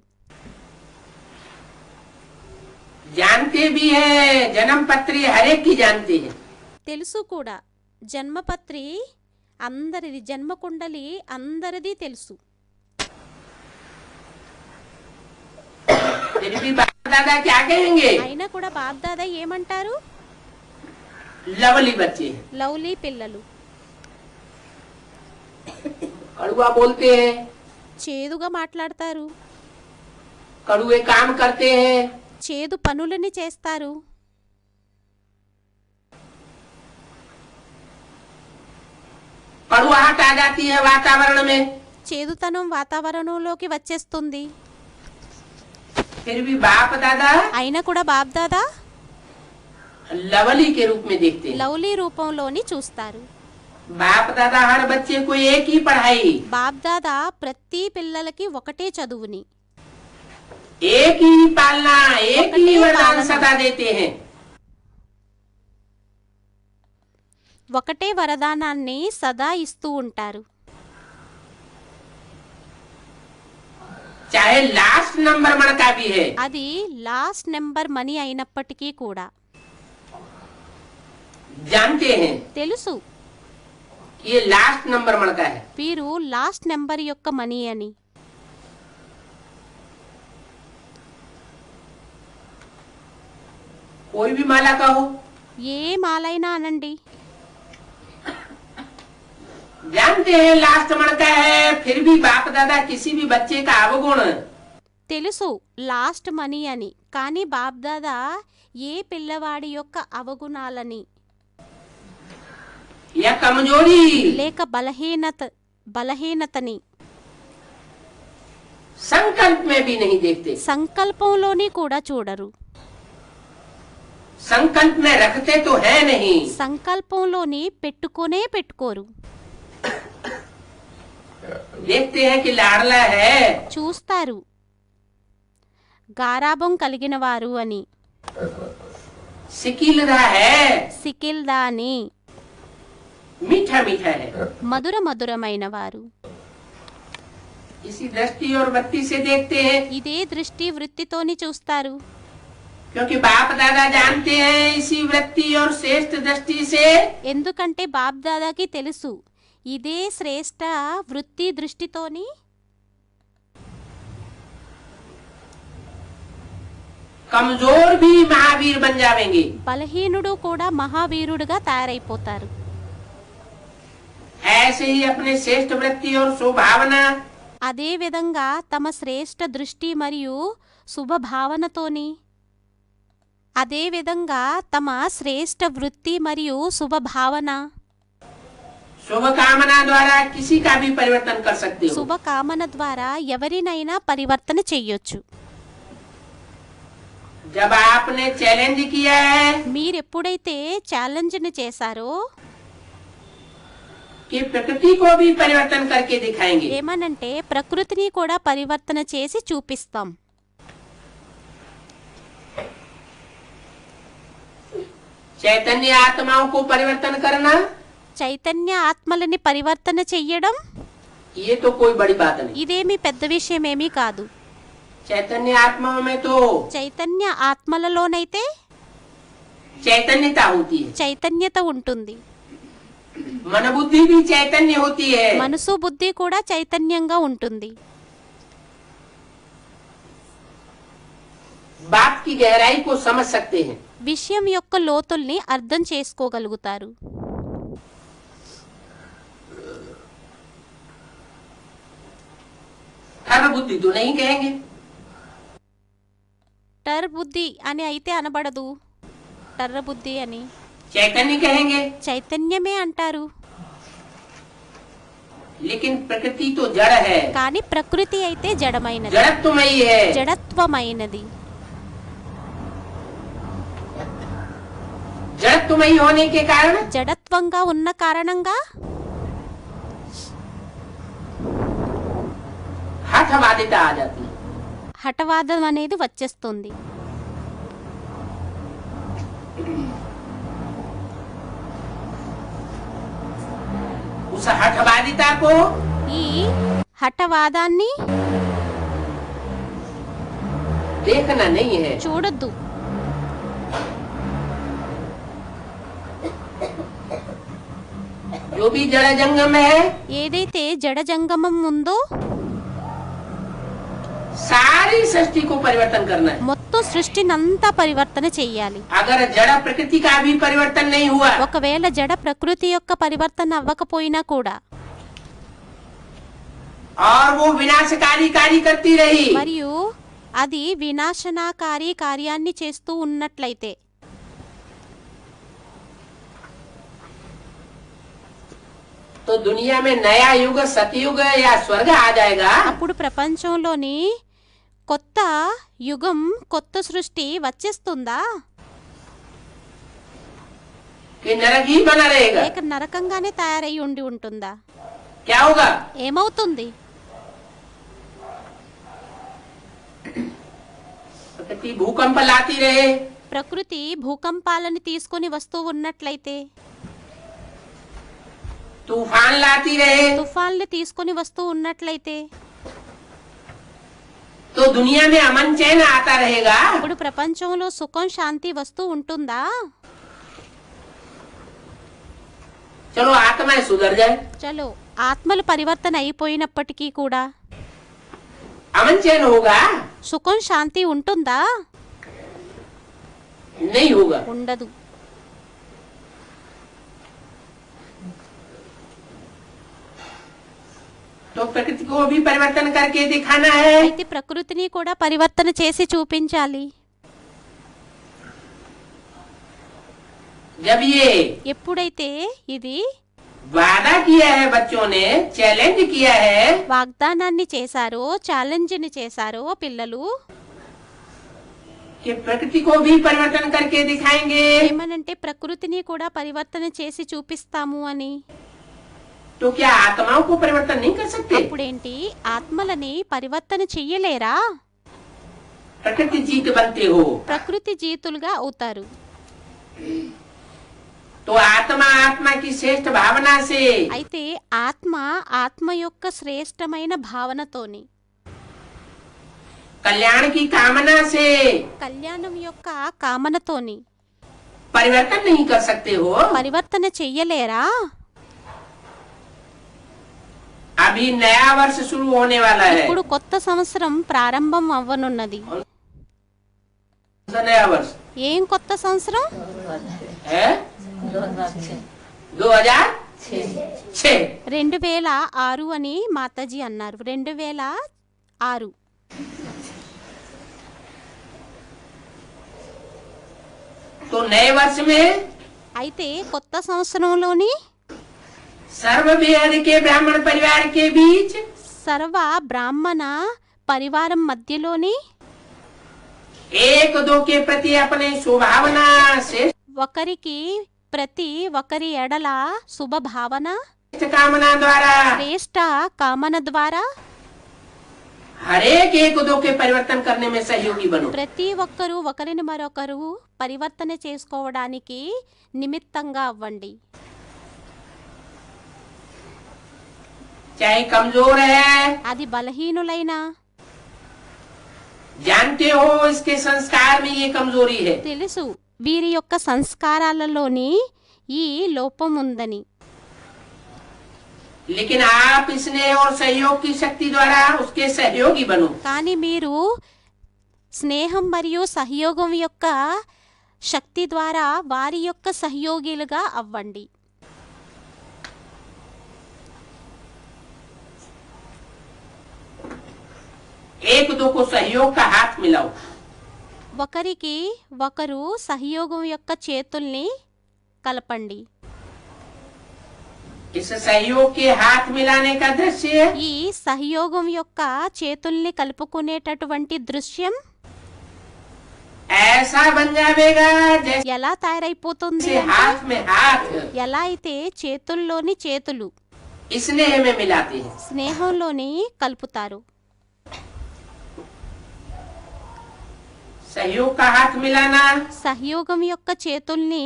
जानते भी हैं, जन्म पत्री हर एक की जानते हैं, తెలుసు కూడా. జన్మపత్రి అందరిది, జన్మకుండలి అందరిది తెలుసు. फिर भी बाप दादा क्या कहेंगे? అయినా కూడా బాప్ దాదా ఏమంటారు? लवली बच्चे हैं। లవ్లీ పిల్లలు. कड़ुआ बोलते हैं, చేదుగా మాట్లాడతారు, कड़ुए काम करते हैं, చేదు పనులని చేస్తారు. कड़ुआहट आ जाती है वातावरण में, చేదుతనం వాతావరణంలోకి వచ్చేస్తుంది. फिर भी बाप दादा అయినా కూడా బాప్ దాదా लवली के रूप में देखते हैं। లవ్లీ రూపంలోని చూస్తారు. बाप दादा हर बच्चे को एक ही पढ़ाई, బాప్ దాదా ప్రతి పిల్లలకి ఒకటే చదువుని, एक ही पालना, एक ही ఒకటే वरदान पालना। सदा देते हैं। ఒకటే వరదానాన్ని సదా ఇస్తూ ఉంటారు. चाहे लास्ट नंबर मन का भी है, అది లాస్ట్ నెంబర్ మనీ అయినప్పటికీ కూడా जानते हैं తెలుసు कि ये लास्ट नंबर मन का है। వీరు లాస్ట్ నెంబర్ యొక్క మనీ అని. कोई भी माला का हो, ఏ మాలైనా అనండి, जानते हैं लास्ट मन का है, फिर भी बाप दादा किसी भी बच्चे का अवगुण తెలుసు లాస్ట్ మనీ అని. కానీ బాప్ దాదా ఏ పిల్లవాడి యొక్క అవగుణాలని या कमजोरी లేక బలహీనతని संकल्प में भी नहीं देखते, సంకల్పంలోని కూడా చూడరు. संकल्प में रखते तो है नहीं, సంకల్పంలోని పెట్టుకోరు. देखते हैं कि लाडला है, చూస్తారు గారాబం కలిగిన వారు అని. सिकिलरा है, సికిల్దా అని मीठा मीठा है। మధుర మధురమైన వారు. इसी दृष्टि और वृत्ति से देखते हैं, ఇదే దృష్టి వృత్తితోని చూస్తారు. क्योंकि बाप दादा जानते हैं इसी वृत्ति और श्रेष्ठ दृष्टि से ఎందుకంటే బాప్ దాదాకి తెలుసు ఇదే శ్రేష్ట వృత్తి దృష్టితోని कमजोर भी महावीर बन जाएंगे। బలహీనుడు కూడా మహావీరుడుగా తయారైపోతారు. ऐसे ही अपने श्रेष्ठ वृत्ति और स्वभावना అదే విధంగా తమ శ్రేష్ట దృష్టి మరియు శుభభావనతోని అదే విధంగా తమ శ్రేష్ట వృత్తి మరియు శుభభావన शुभ कामना द्वारा किसी का भी परिवर्तन कर सकते हो। శుభకామన ద్వారా ఎవరినైనా పరివర్తన చెయ్యొచ్చు. जब आपने चैलेंज किया है మీరెప్పుడైతే ఛాలెంజ్ని చేశారో कि प्रकृति को भी परिवर्तन करके दिखाएंगे, ఏమనంటే ప్రకృతిని కూడా పరివర్తన చేసి చూపిస్తాం. चैतन्य आत्माओं को परिवर्तन करना చైతన్య ఆత్మలని పరివర్తన చెయ్యడం ये तो कोई बड़ी बात नहीं। ఇదేమి పెద్ద విషయమేమీ కాదు. चैतन्य आत्माओं में तो చైతన్య ఆత్మలలోనైతే चैतन्यता होती है, చైతన్యత ఉంటుంది. मन बुद्धि भी चैतन्य होती है। మనసు బుద్ధి కూడా చైతన్యంగా ఉంటుంది. बात की गहराई को समझ सकते हैं। విషయం యొక్క లోతుల్ని అర్థం చేసుకోగలుగుతారు. हर बुद्धि तो नहीं कहेंगे, టర్ బుద్ధి అని అయితే అనబడదు. టర్ర బుద్ధి అని चैतन्य कहेंगे, చైతన్యమే అంటారు. लेकिन प्रकृति तो जड़ है, కానీ ప్రకృతి అయితే జడమైనది, जड़त्वमयी है। జడత్వమైనది. जड़त्वमयी होने के कारण జడత్వంగా ఉన్న కారణంగా हठवादिता आ जाती है। హఠవాదం అనేది వచ్చేస్తుంది. उस हठवादिता को ఈ హఠవాదాన్ని देखना नहीं है। చూడొద్దు. जो भी जड़ जंगम है ఏదైతే జడ జంగమం ఉందో सारी सृष्टि को परिवर्तन करना है। మొత్తం సృష్టినంతా పరివర్తన చెయ్యాలి. अगर जड़ प्रकृति का भी परिवर्तन नहीं हुआ ఒకవేళ జడ ప్రకృతి యొక్క పరివర్తన అవ్వకపోయినా కూడా और वो विनाशकारी कार्य करती रही మరియు అది వినాశనకారి కార్యాన్ని చేస్తూ ఉన్నట్లయితే तो दुनिया में नया युग सतयुग या स्वर्ग आ जाएगा। అప్పుడు ప్రపంచంలోని కొత్త యుగం కొత్త సృష్టి వచ్చేస్తుందా कि नरक ही बना रहेगा। లేక నరకంగానే తయారై ఉండి ఉంటుందా? क्या होगा? ఏమవుతుంది? प्रकृति भूकंप लाती रहे, ప్రకృతి భూకంపాలను తీసుకొని వస్తూ ఉన్నట్లయితే तूफान लाती रहे, తుఫాన్లు తీసుకొని వస్తూ ఉన్నట్లయితే तो दुनिया में अमन चैन आता रहेगा। ఇప్పుడు ప్రపంచంలో సుఖం శాంతి వస్తూ ఉంటుందా? चलो आत्माएं सुधर जाए, చలో ఆత్మలు పరివర్తన అయిపోయినప్పటికీ కూడా अमन चैन होगा? సుఖం శాంతి ఉంటుందా? नहीं होगा। ఉండదు. तो प्रकृति को भी परिवर्तन करके दिखाना है। అయితే ప్రకృతిని కూడా పరివర్తన చేసి చూపించాలి. जब ये ఎప్పుడైతే ఇది वादा किया है, बच्चों ने चैलेंज किया है వాగ్దానాన్ని చేశారో ఛాలెంజ్ని చేశారో పిల్లలు कि प्रकृति को भी परिवर्तन करके दिखाएंगे, ఏమనంటే ప్రకృతిని కూడా పరివర్తన చేసి చూపిస్తాము అని. तो क्या आत्माओं को परिवर्तन नहीं कर सकते? అప్పుడేంటి ఆత్మలని పరివర్తన చెయ్యలేరా? प्रकृति जीत बनते हो। ప్రకృతి జీతులుగా అవుతారు. तो आत्मा आत्मा की श्रेष्ठ भावना से అయితే ఆత్మ ఆత్మ యొక్క శ్రేష్టమైన భావనతోని, कल्याण की कामना से కళ్యాణం యొక్క కామనతోని परिवर्तन नहीं कर सकते हो। పరివర్తన చెయ్యలేరా? अभी नया वर्ष शुरू होने वाला है। ఇప్పుడు కొత్త సంవత్సరం ప్రారంభం అవ్వనున్నది. नया वर्ष ఏం కొత్త సంవత్సరం? है 2006। 2006 అని మాతాజీ అన్నారు. 2006. तो नए वर्ष में అయితే కొత్త సంవత్సరంలోని सर्ववेद के ब्राह्मण परिवार के बीच సర్వ బ్రాహ్మణ పరివారం మధ్యలోని एक दो के प्रति अपने स्वभावना से ఒకరికి ప్రతి ఒకరి ఎడల శుభభావన कामना द्वारा శ్రేష్ట కామన ద్వారా हर एक दो के परिवर्तन करने में सहयोगी बनो। ప్రతి ఒక్కరూ ఒకరిని మరొకరు పరివర్తన చేసుకోవడానికి నిమిత్తంగా అవ్వండి. चाहे कमजोर है, అది బలహీనులైనా जानते हो इसके संस्कार में ये कमजोरी है, తెలుసు వీరి యొక్క సంస్కారాలలోని ఈ లోపం ఉందని. लेकिन आप स्नेह और सहयोग की शक्ति द्वारा उसके सहयोगी बनो। కానీ మీరు స్నేహం మరియు సహయోగం యొక్క శక్తి ద్వారా వారి యొక్క సహయోగిలుగా అవ్వండి. एक दो को सहयोग का हाथ मिलाओ। ఒకరికి ఒకరు సహయోగం యొక్క చేతుల్ని కలపండి. इस सहयोग के हाथ मिलाने का दृश्य ఈ సహయోగం యొక్క చేతుల్ని కలుపుకునేటటువంటి దృశ్యం ऐसा बन जाएगा जैसे ఎలా తయారైపోతుంది? हाथ में हाथ ఎలా అయితే చేతుల్లోని చేతులు स्नेह में मिलाते हैं। స్నేహంలోని కలుపుతారు. सहयोग का हाथ मिलाना సహయోగం యొక్క చేతుల్ని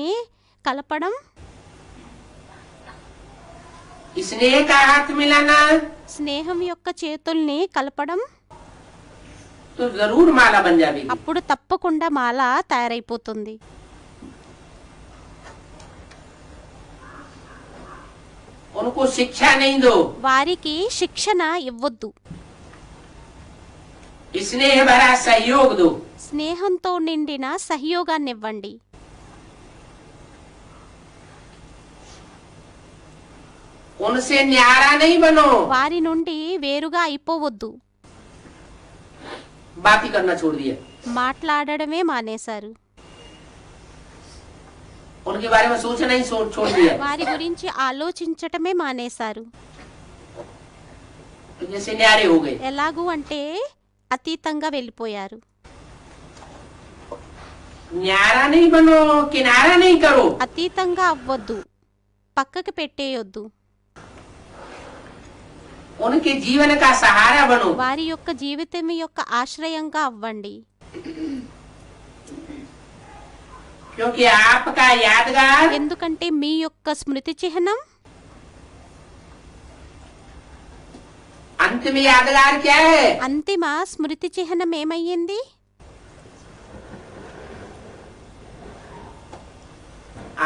కలపడం, स्नेह का हाथ मिलाना స్నేహం యొక్క చేతుల్ని కలపడం, तो जरूर माला बन जाएगी। అప్పుడు తప్పకుండా మాల తయారైపోతుంది. उनको शिक्षा नहीं दो, వారికి శిక్షణ ఇవ్వొద్దు. स्नेह भरा सहयोग दो। స్నేహంతో నిండిన సహయోగాన్ని ఇవ్వండి. उनसे न्यारा नहीं बनो, వారి నుండి వేరుగా అయిపోవద్దు. बात ही करना छोड़ दिया, మాట్లాడడమే మానేశారు. उनके बारे में सोचना ही छोड़ दिया। వారి గురించి ఆలోచించటమే మానేశారు. तो जैसे न्यारे हो गए। ఎలాగూ అంటే అతీతంగా వెళ్ళిపోయారు. न्यारा नहीं बनो, किनारा नहीं करो। అతీతంగా అవ్వద్దు, పక్కకి పెట్టేయొద్దు. उनके जीवन का सहारा बनो। వారి యొక్క జీవితం యొక్క ఆశ్రయంగా అవ్వండి. क्योंकि आपका यादगार ఎందుకంటే మీ యొక్క స్మృతి చిహ్నం, अंतिम यादगार क्या है? అంతిమ స్మృతి చిహ్నం ఏమయ్యింది?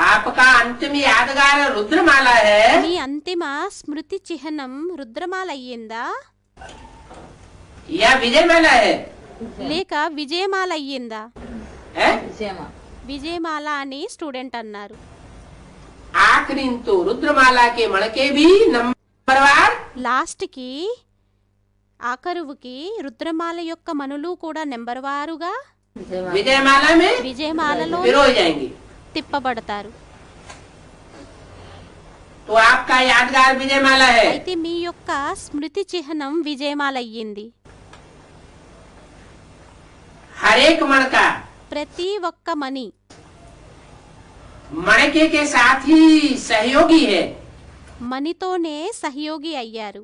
आपका अंतिम यादगार रुद्रमाला है మీ అంతిమ స్మృతి చిహ్నం రుద్రమాల అయ్యిందా या विजयमाला है? లేక విజయమాల అయ్యిందా? है? విజయమాల అని స్టూడెంట్ అన్నారు. आखिरी तो रुद्रमाला के मणके भी नंबरवार లాస్ట్ కి ఆఖరువుకి రుద్రమాల యొక్క మనులు కూడా నెంబర్ వారుగా विजयमाला में విజయమాలలో पिरो जाएंगे। తిప్పబడతారు. तो आपका यादगार विजयमाला है। అయితే మీ యొక్క స్మృతి చిహ్నం విజయమాల అయ్యింది. हर एक मणका ప్రతి ఒక్క మణి मणके के साथ ही सहयोगी है। మణితోనే సహయోగి అయ్యారు.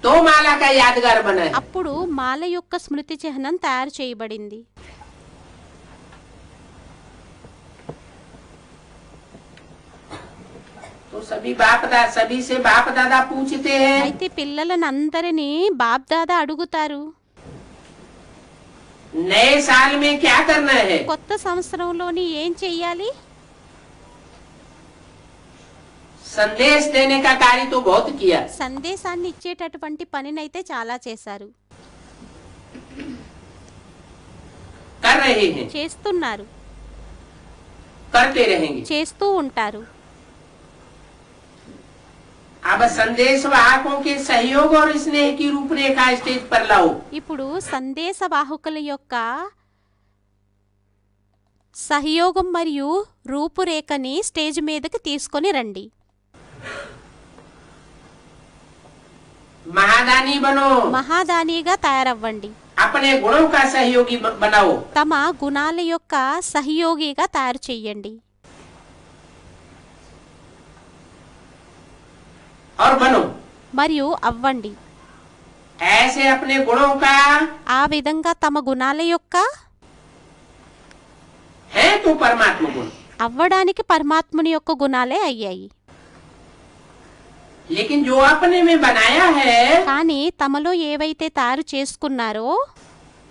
तो माला का यादगार बना है। అప్పుడు మాల యొక్క స్మృతి చిహ్నం తయారు చేయబడింది. तो सभी से बाप दादा पूछते हैं అయితే పిల్లలనందరినీ బాప్ దాదా అడుగుతారు, नए साल में क्या करना है। కొత్త సంవత్సరంలోని ఏం చెయ్యాలి? संदेश देने का कार्य तो बहुत किया, సందేశాన్ని ఇచ్చేటటువంటి పనినైతే చాలా చేశారు, कर रहे हैं, చేస్తున్నారు, करते रहेंगे। చేస్తూ ఉంటారు. अब संदेश वाहकों के सहयोग और स्नेह की रूपरेखा स्टेज पर लाओ। ఇప్పుడు సందేశ వాహకుల యొక్క సహయోగం మరియు రూపురేఖని స్టేజ్ మీదకి తీసుకొని రండి. महादानी बनो, మహాదానిగా తయారవ్వండి. अपने गुणों का सहयोगी बनाओ। తమ గుణాల యొక్క సహయోగిగా తయారు చెయ్యండి. और बनो, మరియు అవ్వండి. ऐसे अपने गुणों का ఆ విధంగా తమ గుణాల యొక్క है तो परमात्मा गुण, అవ్వడానికి పరమాత్ముని యొక్క గుణాలే అయ్యాయి. लेकिन जो अपने में बनाया है కానీ తమలో ఏవైతే తయారు చేసుకున్నారో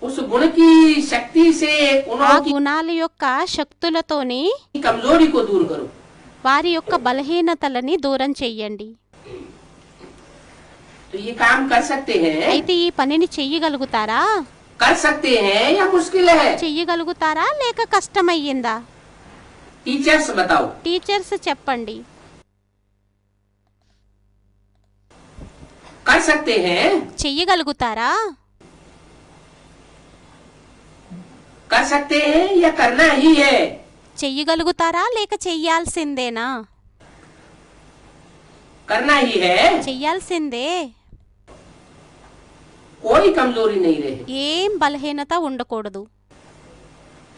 उस गुण की शक्ति से ఆ उनकी గుణాల యొక్క శక్తులతోని कमजोरी को दूर करो। వారి యొక్క బలహీనతలని దూరం చెయ్యండి. तो ये काम कर सकते हैं, అయితే ఈ పనిని చెయ్యగలుగుతారా? कर सकते हैं या मुश्किल है? చెయ్యగలుగుతారా లేక కష్టమయ్యిందా? टीचर्स बताओ। టీచర్స్ చెప్పండి. कर सकते हैं, చెయ్యగలుగుతారా? कर सकते हैं या करना ही है? చెయ్యగలుగుతారా లేక చెయ్యాల్సిందేనా? करना ही है, చెయ్యాల్సిందే. कोई कमजोरी नहीं रहे, ఏం బలహీనత ఉండకూడదు.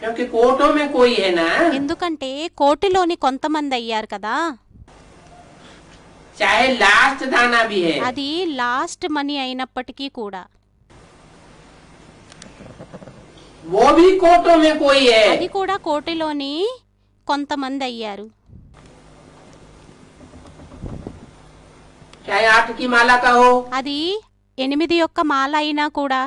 क्योंकि कोर्टों में कोई है ना, ఎందుకంటే కోటిలోని కొంతమంది అయ్యారు కదా, चाहे लास्ट दाना भी है, అది లాస్ట్ మనీ అయినప్పటికీ కూడా वो भी कोर्टों में कोई है। అది కూడా కోటిలోని కొంతమంది అయ్యారు. चाहे 8 की माला का हो, అది 8 యొక్క మాల అయినా కూడా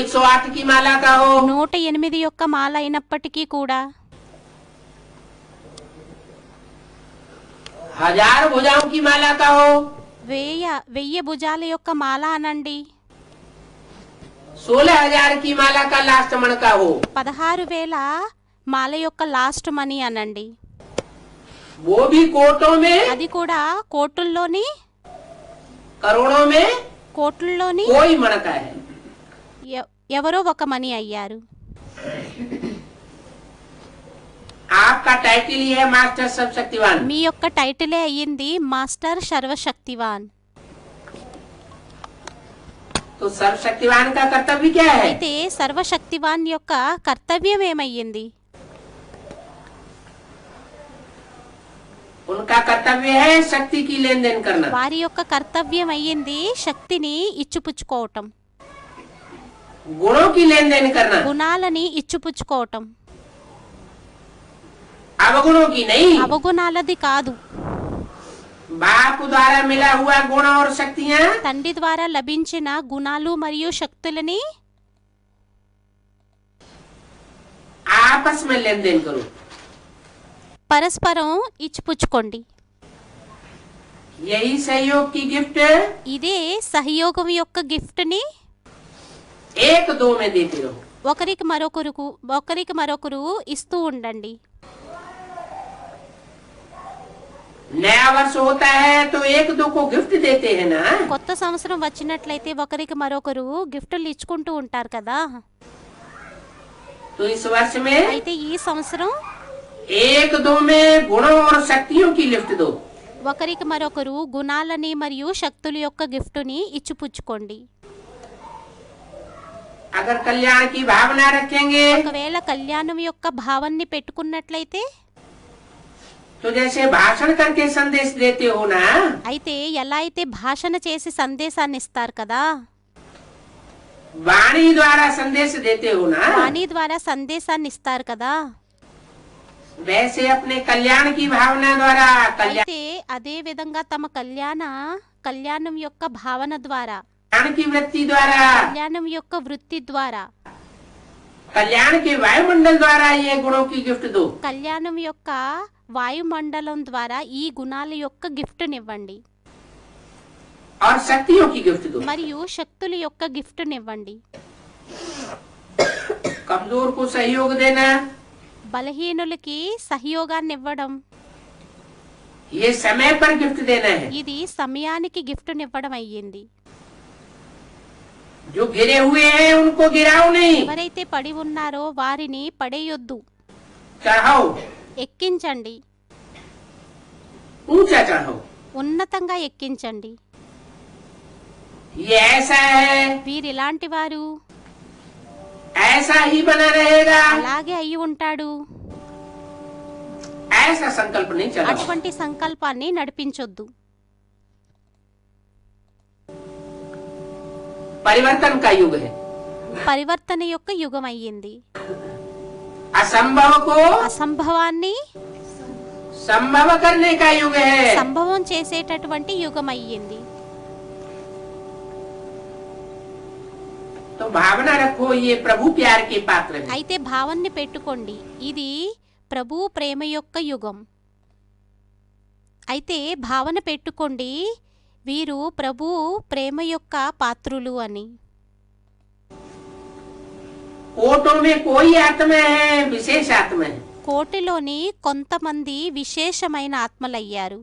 108 की माला का हो, 108 యొక్క మాల అయినప్పటికీ కూడా 1000 भुजाओं की माला का हो, 1000 భుజాల యొక్క మాల అనండి, 16,000 की माला का लास्ट मन का हो, 16,000 మాల యొక్క లాస్ట్ మనీ అనండి, वो भी कोर्टों में, అది కూడా కోటుల్లోని करोड़ों में కోట్లలోని कोई मन का है। ఎవరో ఒక మనీ అయ్యారు. आपका टाइटल ये है मास्टर सर्वशक्तिवान। మీ యొక్క టైటిలే అయ్యింది మాస్టర్ సర్వశక్తివాన్. तो सर्वशक्तिवान का कर्तव्य क्या है? అయితే సర్వశక్తివాన్ యొక్క కర్తవ్యం ఏమయ్యింది? उनका कर्तव्य है शक्ति की लेन देन करना। వారి యొక్క కర్తవ్యం అయ్యింది శక్తిని ఇచ్చిపుచ్చుకోవటం, गुणों की लेन देन करना, గుణాలని ఇచ్చిపుచ్చుకోవటం, अवगुणों की नहीं। అవగుణాలది కాదు. बाप द्वारा मिला हुआ गुण और शक्तियाँ తండ్రి ద్వారా లభించిన గుణాలు మరియు శక్తులని आपस में लेन देन करो। పరస్పరం ఇచ్చిపుచ్చుకోండి. यही सहयोग की गिफ्ट ఇదే సహయోగం యొక్క గిఫ్ట్ని एक दो में देते रहो। ఒకరికి మరొకరు ఇస్తూ ఉండండి. नया वर्ष होता है तो एक दो को गिफ्ट देते हैं ना। కొత్త సంవత్సరం వచ్చినట్లయితే ఒకరికి మరొకరు గిఫ్టులు ఇచ్చుకుంటూ ఉంటారు కదా. तो इस वर्ष में అయితే ఈ సంవత్సరం एक दो में गुणों और शक्तियों की गिफ्ट दो। ఒకరికి మరొకరు గుణాలని మరియు శక్తుల యొక్క గిఫ్టుని ఇచ్చిపుచ్చుకోండి. अगर कल्याण की भावना रखेंगे ఒకవేళ కళ్యాణం యొక్క భావాన్ని పెట్టుకున్నట్లయితే तो जैसे भाषण करके संदेश देते हो ना, అయితే ఎలా అయితే భాషణ చేసి సందేశాన్ని ఇస్తారు కదా, वाणी द्वारा संदेश देते हो ना, వాణి ద్వారా సందేశాన్ని ఇస్తారు కదా, वैसे अपने कल्याण की भावना द्वारा कल्याण అయితే అదే విధంగా తమ కళ్యాణం యొక్క భావన ద్వారా, की वृत्ति द्वारा, కళ్యాణం యొక్క వృత్తి ద్వారా, कल्याण के वायुमंडल द्वारा ये गुणों की गिफ्ट दो। కళ్యాణం యొక్క వాయుమండలం ద్వారా ఈ గుణాల యొక్క గిఫ్ట్నివ్వండి और शक्तियों की गिफ्ट दो। మరియు శక్తుల యొక్క గిఫ్ట్నివ్వండి. कमजोर को सहयोग देना, బలహీనులకి సహయోగాన్ని ఇవ్వడం, ये समय पर गिफ्ट देना है। ఇది సమయానికి గిఫ్ట్నివ్వడం అయ్యింది. जो गिरे हुए हैं उनको गिराओ नहीं, ఎవరైతే పడి ఉన్నారో వారిని పడేయొద్దు, चढ़ाओ, ఎక్కించండి, ऊंचा चढ़ाओ। ఉన్నతంగా ఎక్కించండి. ये ऐसा है, వీరిలాంటి వారు ऐसा ही बना रहेगा, అలాగే అయి ఉంటాడు. ऐसा संकल्प नहीं चलाओ। అటువంటి సంకల్పాన్ని నడిపించొద్దు. परिवर्तन का युग है। పరివర్తన యొక్క యుగం అయ్యింది. असंभव को అసంభవాన్ని संभव करने का युग है। సంభవం చేసేటటువంటి యుగం అయ్యింది. तो भावना रखो ये प्रभु प्यार के पात्र है। అయితే భావాన్ని పెట్టుకోండి, ఇది ప్రభు ప్రేమ యొక్క యుగం. అయితే భావన పెట్టుకోండి, వీరు ప్రభు ప్రేమ యొక్క పాత్రులు అని. कोटों में कोई आत्मा है, विशेष आत्मा है। కోటిలోని కొంతమంది విశేషమైన ఆత్మలయ్యారు,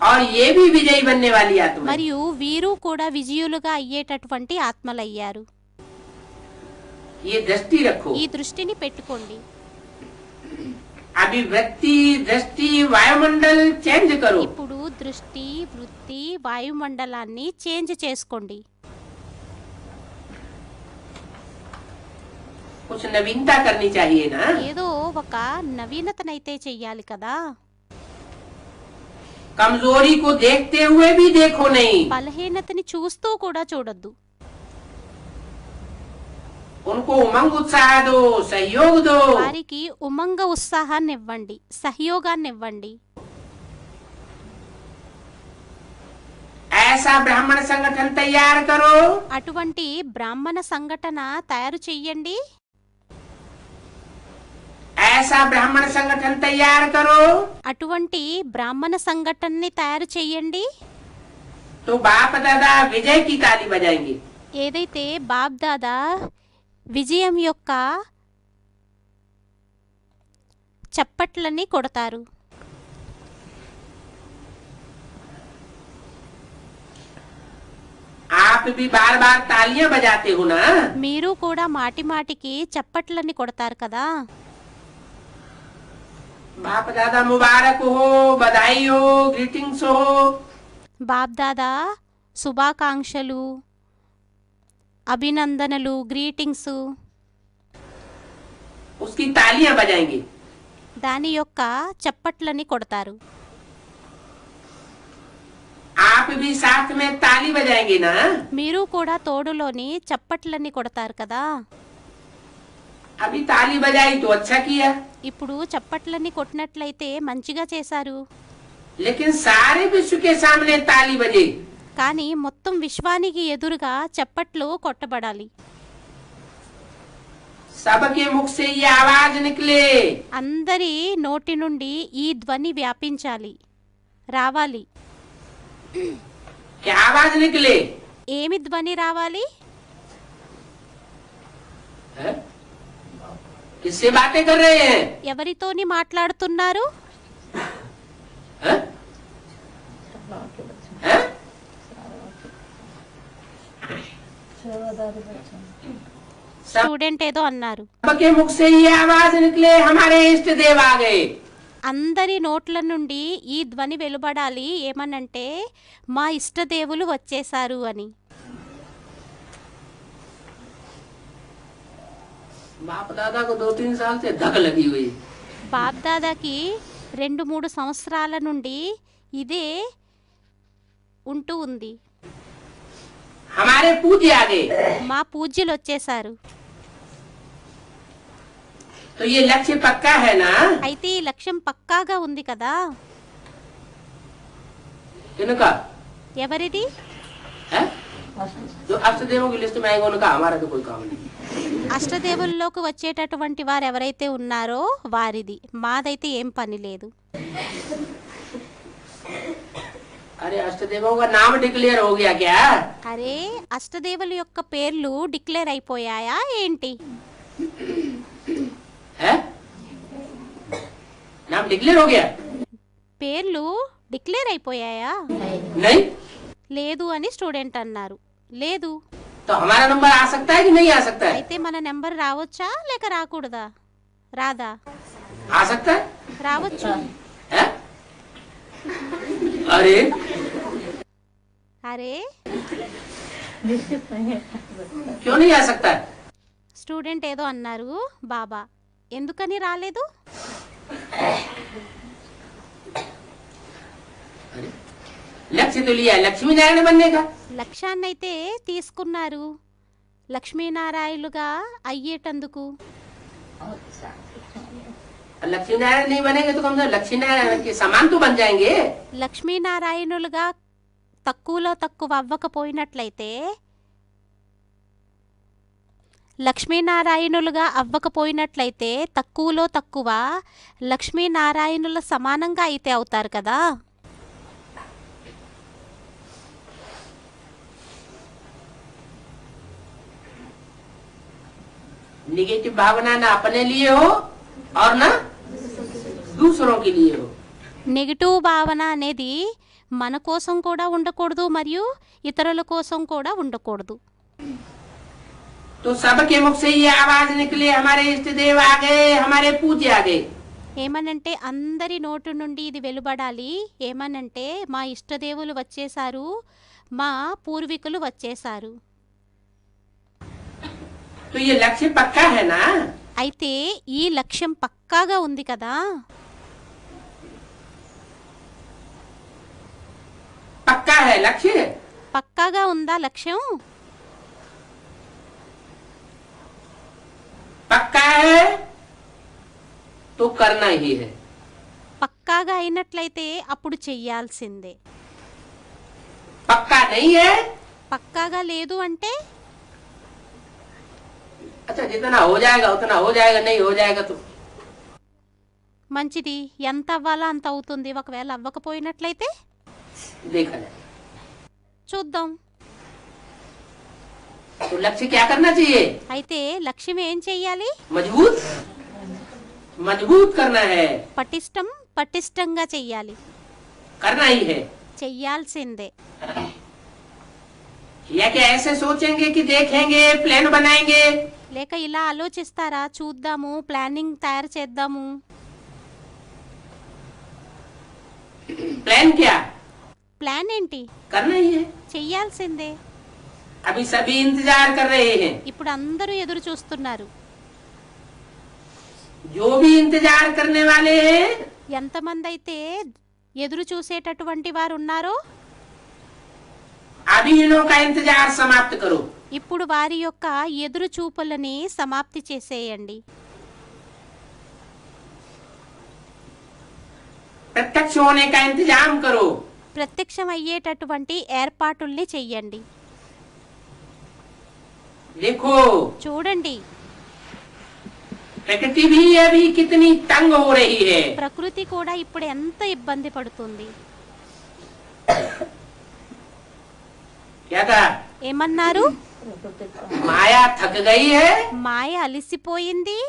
और ये भी विजयी बनने वाली आत्मा है। మరియు వీరు కూడా విజయులుగా అయ్యేటటువంటి ఆత్మలయ్యారు. ये दृष्टि रखो। ఈ దృష్టిని పెట్టుకోండి. अभी वृत्ति दृष्टि वायुमंडल चेंज करो। ఇప్పుడు దృష్టి, వృత్తి, వాయుమండలాన్ని చేంజ్ చేసుకోండి. कुछ नवीनता करनी चाहिए ना। ఏదో ఒక నవీనతనైతే చెయ్యాలి కదా. कमजोरी को देखते हुए भी देखो नहीं, బలహీనతని చూస్తూ కూడా చూడొద్దు. उनको उमंग उत्साह दो, सहयोग दो। వారికి ఉమంగ ఉత్సాహాన్ని ఇవ్వండి, సహయోగాన్ని ఇవ్వండి. ऐसा ब्राह्मण संगठन तैयार करो, అటువంటి బ్రాహ్మణ సంఘటన తయారు చెయ్యండి. ऐसा ब्राह्मण संगठन तैयार करो అటువంటి బ్రాహ్మణ సంఘటనని తయారు చెయ్యండి. तो बाप दादा विजय की ताली बजाएंगे। ఏదైతే బాప్ దాదా విజయం యొక్క చప్పట్లని కొడతారు. आप भी बार बार तालियां बजाते हो ना। మీరు కూడా మాటి మాటికి చప్పట్లని కొడతారు కదా. बाप दादा मुबारक हो, बधाई हो, ग्रीटिंग्स हो। బాప్ దాదా శుభాకాంక్షలు, అభినందనలు, గ్రీటింగ్స్, उसकी तालियां बजाएंगे। దాని యొక్క చప్పట్లని కొడతారు. आप भी साथ में ताली बजाएंगे ना। మీరు కూడా తోడులోని చప్పట్లని కొడతారు కదా. अभी ताली बजाई तो अच्छा किया, ఇప్పుడు చప్పట్లని కొట్టినట్లయితే మంచిగా చేశారు. लेकिन सारे विश्व के सामने ताली बजे। కానీ మొత్తం విశ్వానికి ఎదురుగా చప్పట్లు కొట్టబడాలి. सबके मुख से ये आवाज निकले, అందరి నోటి నుండి ఈ ధ్వని వ్యాపించాలి, రావాలి. क्या आवाज निकले? ఏమి ధ్వని రావాలి? है? किससे बातें कर रहे हैं? ఎవరితోని మాట్లాడుతున్నారు? है? है? స్టూడెంట్ ఏదో అన్నారు. सबके मुख से ये आवाज निकले, हमारे इष्ट देव आ गए। అందరి నోట్ల నుండి ఈ ధ్వని వెలువడాలి, ఏమనంటే మా ఇష్టదేవులు వచ్చేసారు అని. बाप दादा को 2-3 साल से धक लगी हुई। బాప్ దాదాకి 2-3 సంవత్సరాల నుండి ఇదే ఉంటూ ఉంది. हमारे पूज्य आ गए। మా పూజ్యులు వచ్చేసారు. तो ये लक्ष्य पक्का है ना? అయితే ఈ లక్ష్యం పక్కాగా ఉంది కదా. इनका ఎవరిది? है जो अष्टदेवों की लिस्ट में आएगा उनका, हमारा तो कोई काम नहीं. అష్టదేవుల్లోకి వచ్చేటటువంటి వారు ఎవరైతే ఉన్నారో వారిది, మాదైతే ఏం పని లేదు. अरे अष्टदेवों का नाम डिक्लेयर हो गया क्या? అరే అష్టదేవుల యొక్క పేర్లు డిక్లేర్ అయిపోయాయా ఏంటి? है नाम डिक्लेयर हो गया? పేర్లు డిక్లేర్ అయిపోయాయా? नहीं. లేదు అని స్టూడెంట్ అన్నారు. లేదు. तो हमारा नंबर आ सकता है कि नहीं आ सकता है? అయితే మన నెంబర్ రావచ్చా లేక రాకూడదా? రాదా? आ सकता है. రావచ్చు. है? अरे అరే क्यों नहीं आ सकता है? స్టూడెంట్ ఏదో అన్నారు బాబా, ఎందుకని రాలేదు? अरे लक्ष्य तो लिया लक्ष्मी नारायण बनने का. లక్ష్యాన్నైతే తీసుకున్నారు లక్ష్మీనారాయణులుగా అయ్యేటందుకు. लक्ष्मी नारायण नहीं बनेंगे तो कम से कम लक्ष्मी नारायण के समान तो बन जाएंगे. లక్ష్మీనారాయణులుగా తక్కువలో తక్కువ అవ్వకపోయినట్లయితే, లక్ష్మీనారాయణులుగా అవ్వకపోయినట్లయితే తక్కువలో తక్కువ లక్ష్మీనారాయణుల సమానంగా అయితే అవుతారు కదా. निगेटिव भावना ना अपने लिए हो और ना दूसरों के लिए हो. నెగిటివ్ భావన అనేది మన కోసం కూడా ఉండకూడదు మరియు ఇతరుల కోసం కూడా ఉండకూడదు. तो सबके मुख से ये आवाज निकले, हमारे इष्ट देव आ गए, हमारे पूज्य आ गए. ఏమనంటే అందరి నోటు నుండి ఇది వెలువడాలి. ఏమనంటే మా ఇష్టదేవులు వచ్చేసారు, మా పూర్వీకులు వచ్చేసారు. तो ये लक्ष्य पक्का है ना? అయితే ఈ లక్ష్యం పక్కాగా ఉంది కదా. पक्का है लक्ष्य. పక్కాగా ఉందా లక్ష్యం? पक्का है तो करना ही है. పక్కాగా అయినట్లయితే అప్పుడు చెయ్యాల్సిందే. पक्का नहीं है. పక్కాగా లేదు అంటే अच्छा जितना हो जाएगा उतना हो जाएगा, नहीं हो जाएगा तो మంచిది, ఎంత అవ్వాలో అంత అవుతుంది. ఒకవేళ అవ్వకపోయినట్లయితే देखा जाए. చూద్దాం. तो लक्ष्य क्या करना चाहिए? అయితే లక్ష్యం ఏం చెయ్యాలి? मजबूत मजबूत करना है. పటిష్టంగా చెయ్యాలి. करना ही है. చెయ్యాల్సిందే. या क्या ऐसे सोचेंगे कि देखेंगे प्लान बनाएंगे? లేక ఇలా ఆలోచిస్తారా, చూద్దాము, ప్లానింగ్ తయారు చేద్దాము. प्लान क्या? ప్లాన్ ఏంటి? करना ही है. చెయ్యాల్సిందే. अभी सभी इंतजार कर रहे हैं. ఇప్పుడు అందరూ ఎదురు చూస్తున్నారు. जो भी इंतजार करने वाले हैं, ఎంతమంది అయితే ఎదురు చూసేటటువంటి వారు ఉన్నారో अभी इन्हों का इंतजार समाप्त करो. ఇప్పుడు వారి యొక్క ఎదురు చూపులని సమాప్తి చేసేయండి. प्रत्यक्ष होने का इंतजाम करो. ప్రత్యక్షం అయ్యేటటువంటి ఏర్పాటుల్ని చెయ్యండి. देखो చూడండి, प्रकृति भी अभी कितनी तंग हो रही है. ప్రకృతి కూడా ఇప్పుడు ఎంత ఇబ్బంది పడుతుంది. क्या था? ఏమన్నారు? माया थक गई है మాయ అలిసిపోయింది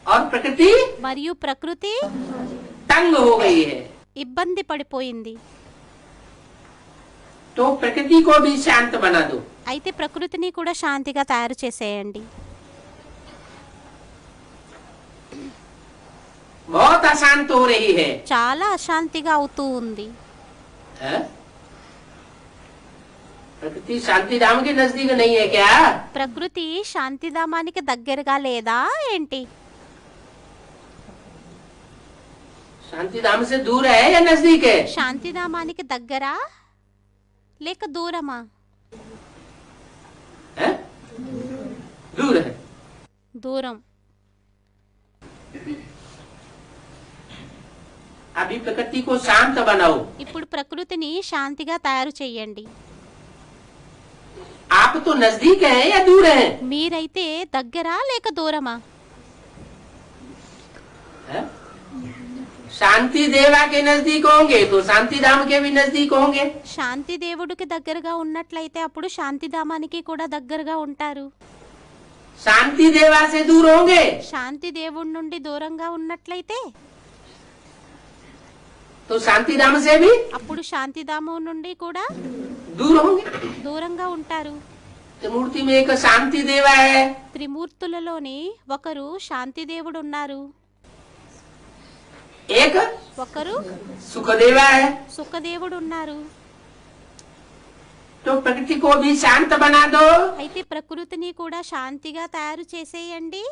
और प्रकृति మరియు ప్రకృతి तंग हो गई है. ఇబ్బంది పడిపోయింది. तो प्रकृति को भी शांत बना दो. అయితే ప్రకృతిని కూడా శాంతిగా తయారు చేసేయండి. बहुत अशांत हो रही है. చాలా అశాంతిగా అవుతూ ఉంది. है? प्रकृति शांति धाम के नजदीक नहीं है क्या? ప్రకృతి శాంతిధామానికి దగ్గరగా లేదా ఏంటి? शांति धाम से दूर है या नजदीक है? శాంతిధామానికి దగ్గరా లేక దూరమా? है? दूर है. దూరం. अभी प्रकृति को शांत बनाओ। ఇప్పుడు ప్రకృతిని శాంతిగా తయారు చేయండి. आप तो नजदीक हैं या दूर हैं? మీరైతే దగ్గరా లేక దూరమా? हैं? शांति देवा के नजदीक होंगे तो शांति धाम के भी नजदीक होंगे। శాంతి దేవుడికి దగ్గరగా ఉన్నట్లయితే అప్పుడు శాంతిధామానికి కూడా దగ్గరగా ఉంటారు. शांति देवा से दूर होंगे శాంతి దేవుడి నుండి దూరంగా ఉన్నట్లయితే तो शांति धाम से भी అప్పుడు శాంతిధామం నుండి కూడా दूर होंगे। దూరంగా ఉంటారు. मूर्ति में एक शांति देवा है, త్రిమూర్తులలోని ఒకరు శాంతి దేవుడు ఉన్నారు, एक ఒకరు सुख देवा है। సుఖదేవుడు ఉన్నారు. तो प्रकृति को भी शांत बना दो। అయితే ప్రకృతిని కూడా శాంతిగా తయారు చేసేయండి.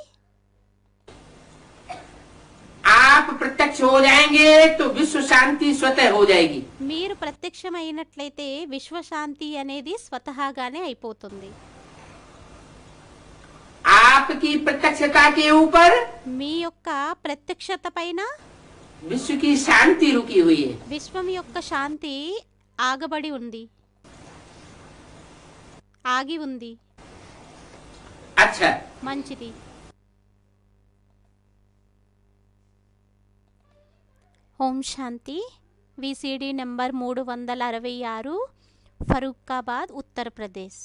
आप प्रत्यक्ष हो जाएंगे तो विश्व शांति स्वतः हो जाएगी। మీరు ప్రత్యక్షమైనట్లయితే విశ్వశాంతి అనేది స్వతహాగానే అయిపోతుంది. आपकी प्रत्यक्षता के ऊपर మీ యొక్క ప్రత్యక్షత పైన विश्व की शांति रुकी हुई है। విశ్వం యొక్క శాంతి ఆగబడి ఉంది, ఆగి ఉంది. अच्छा, మంచిది. ఓం శాంతి. VCD number 366, Farrukhabad, Uttar Pradesh.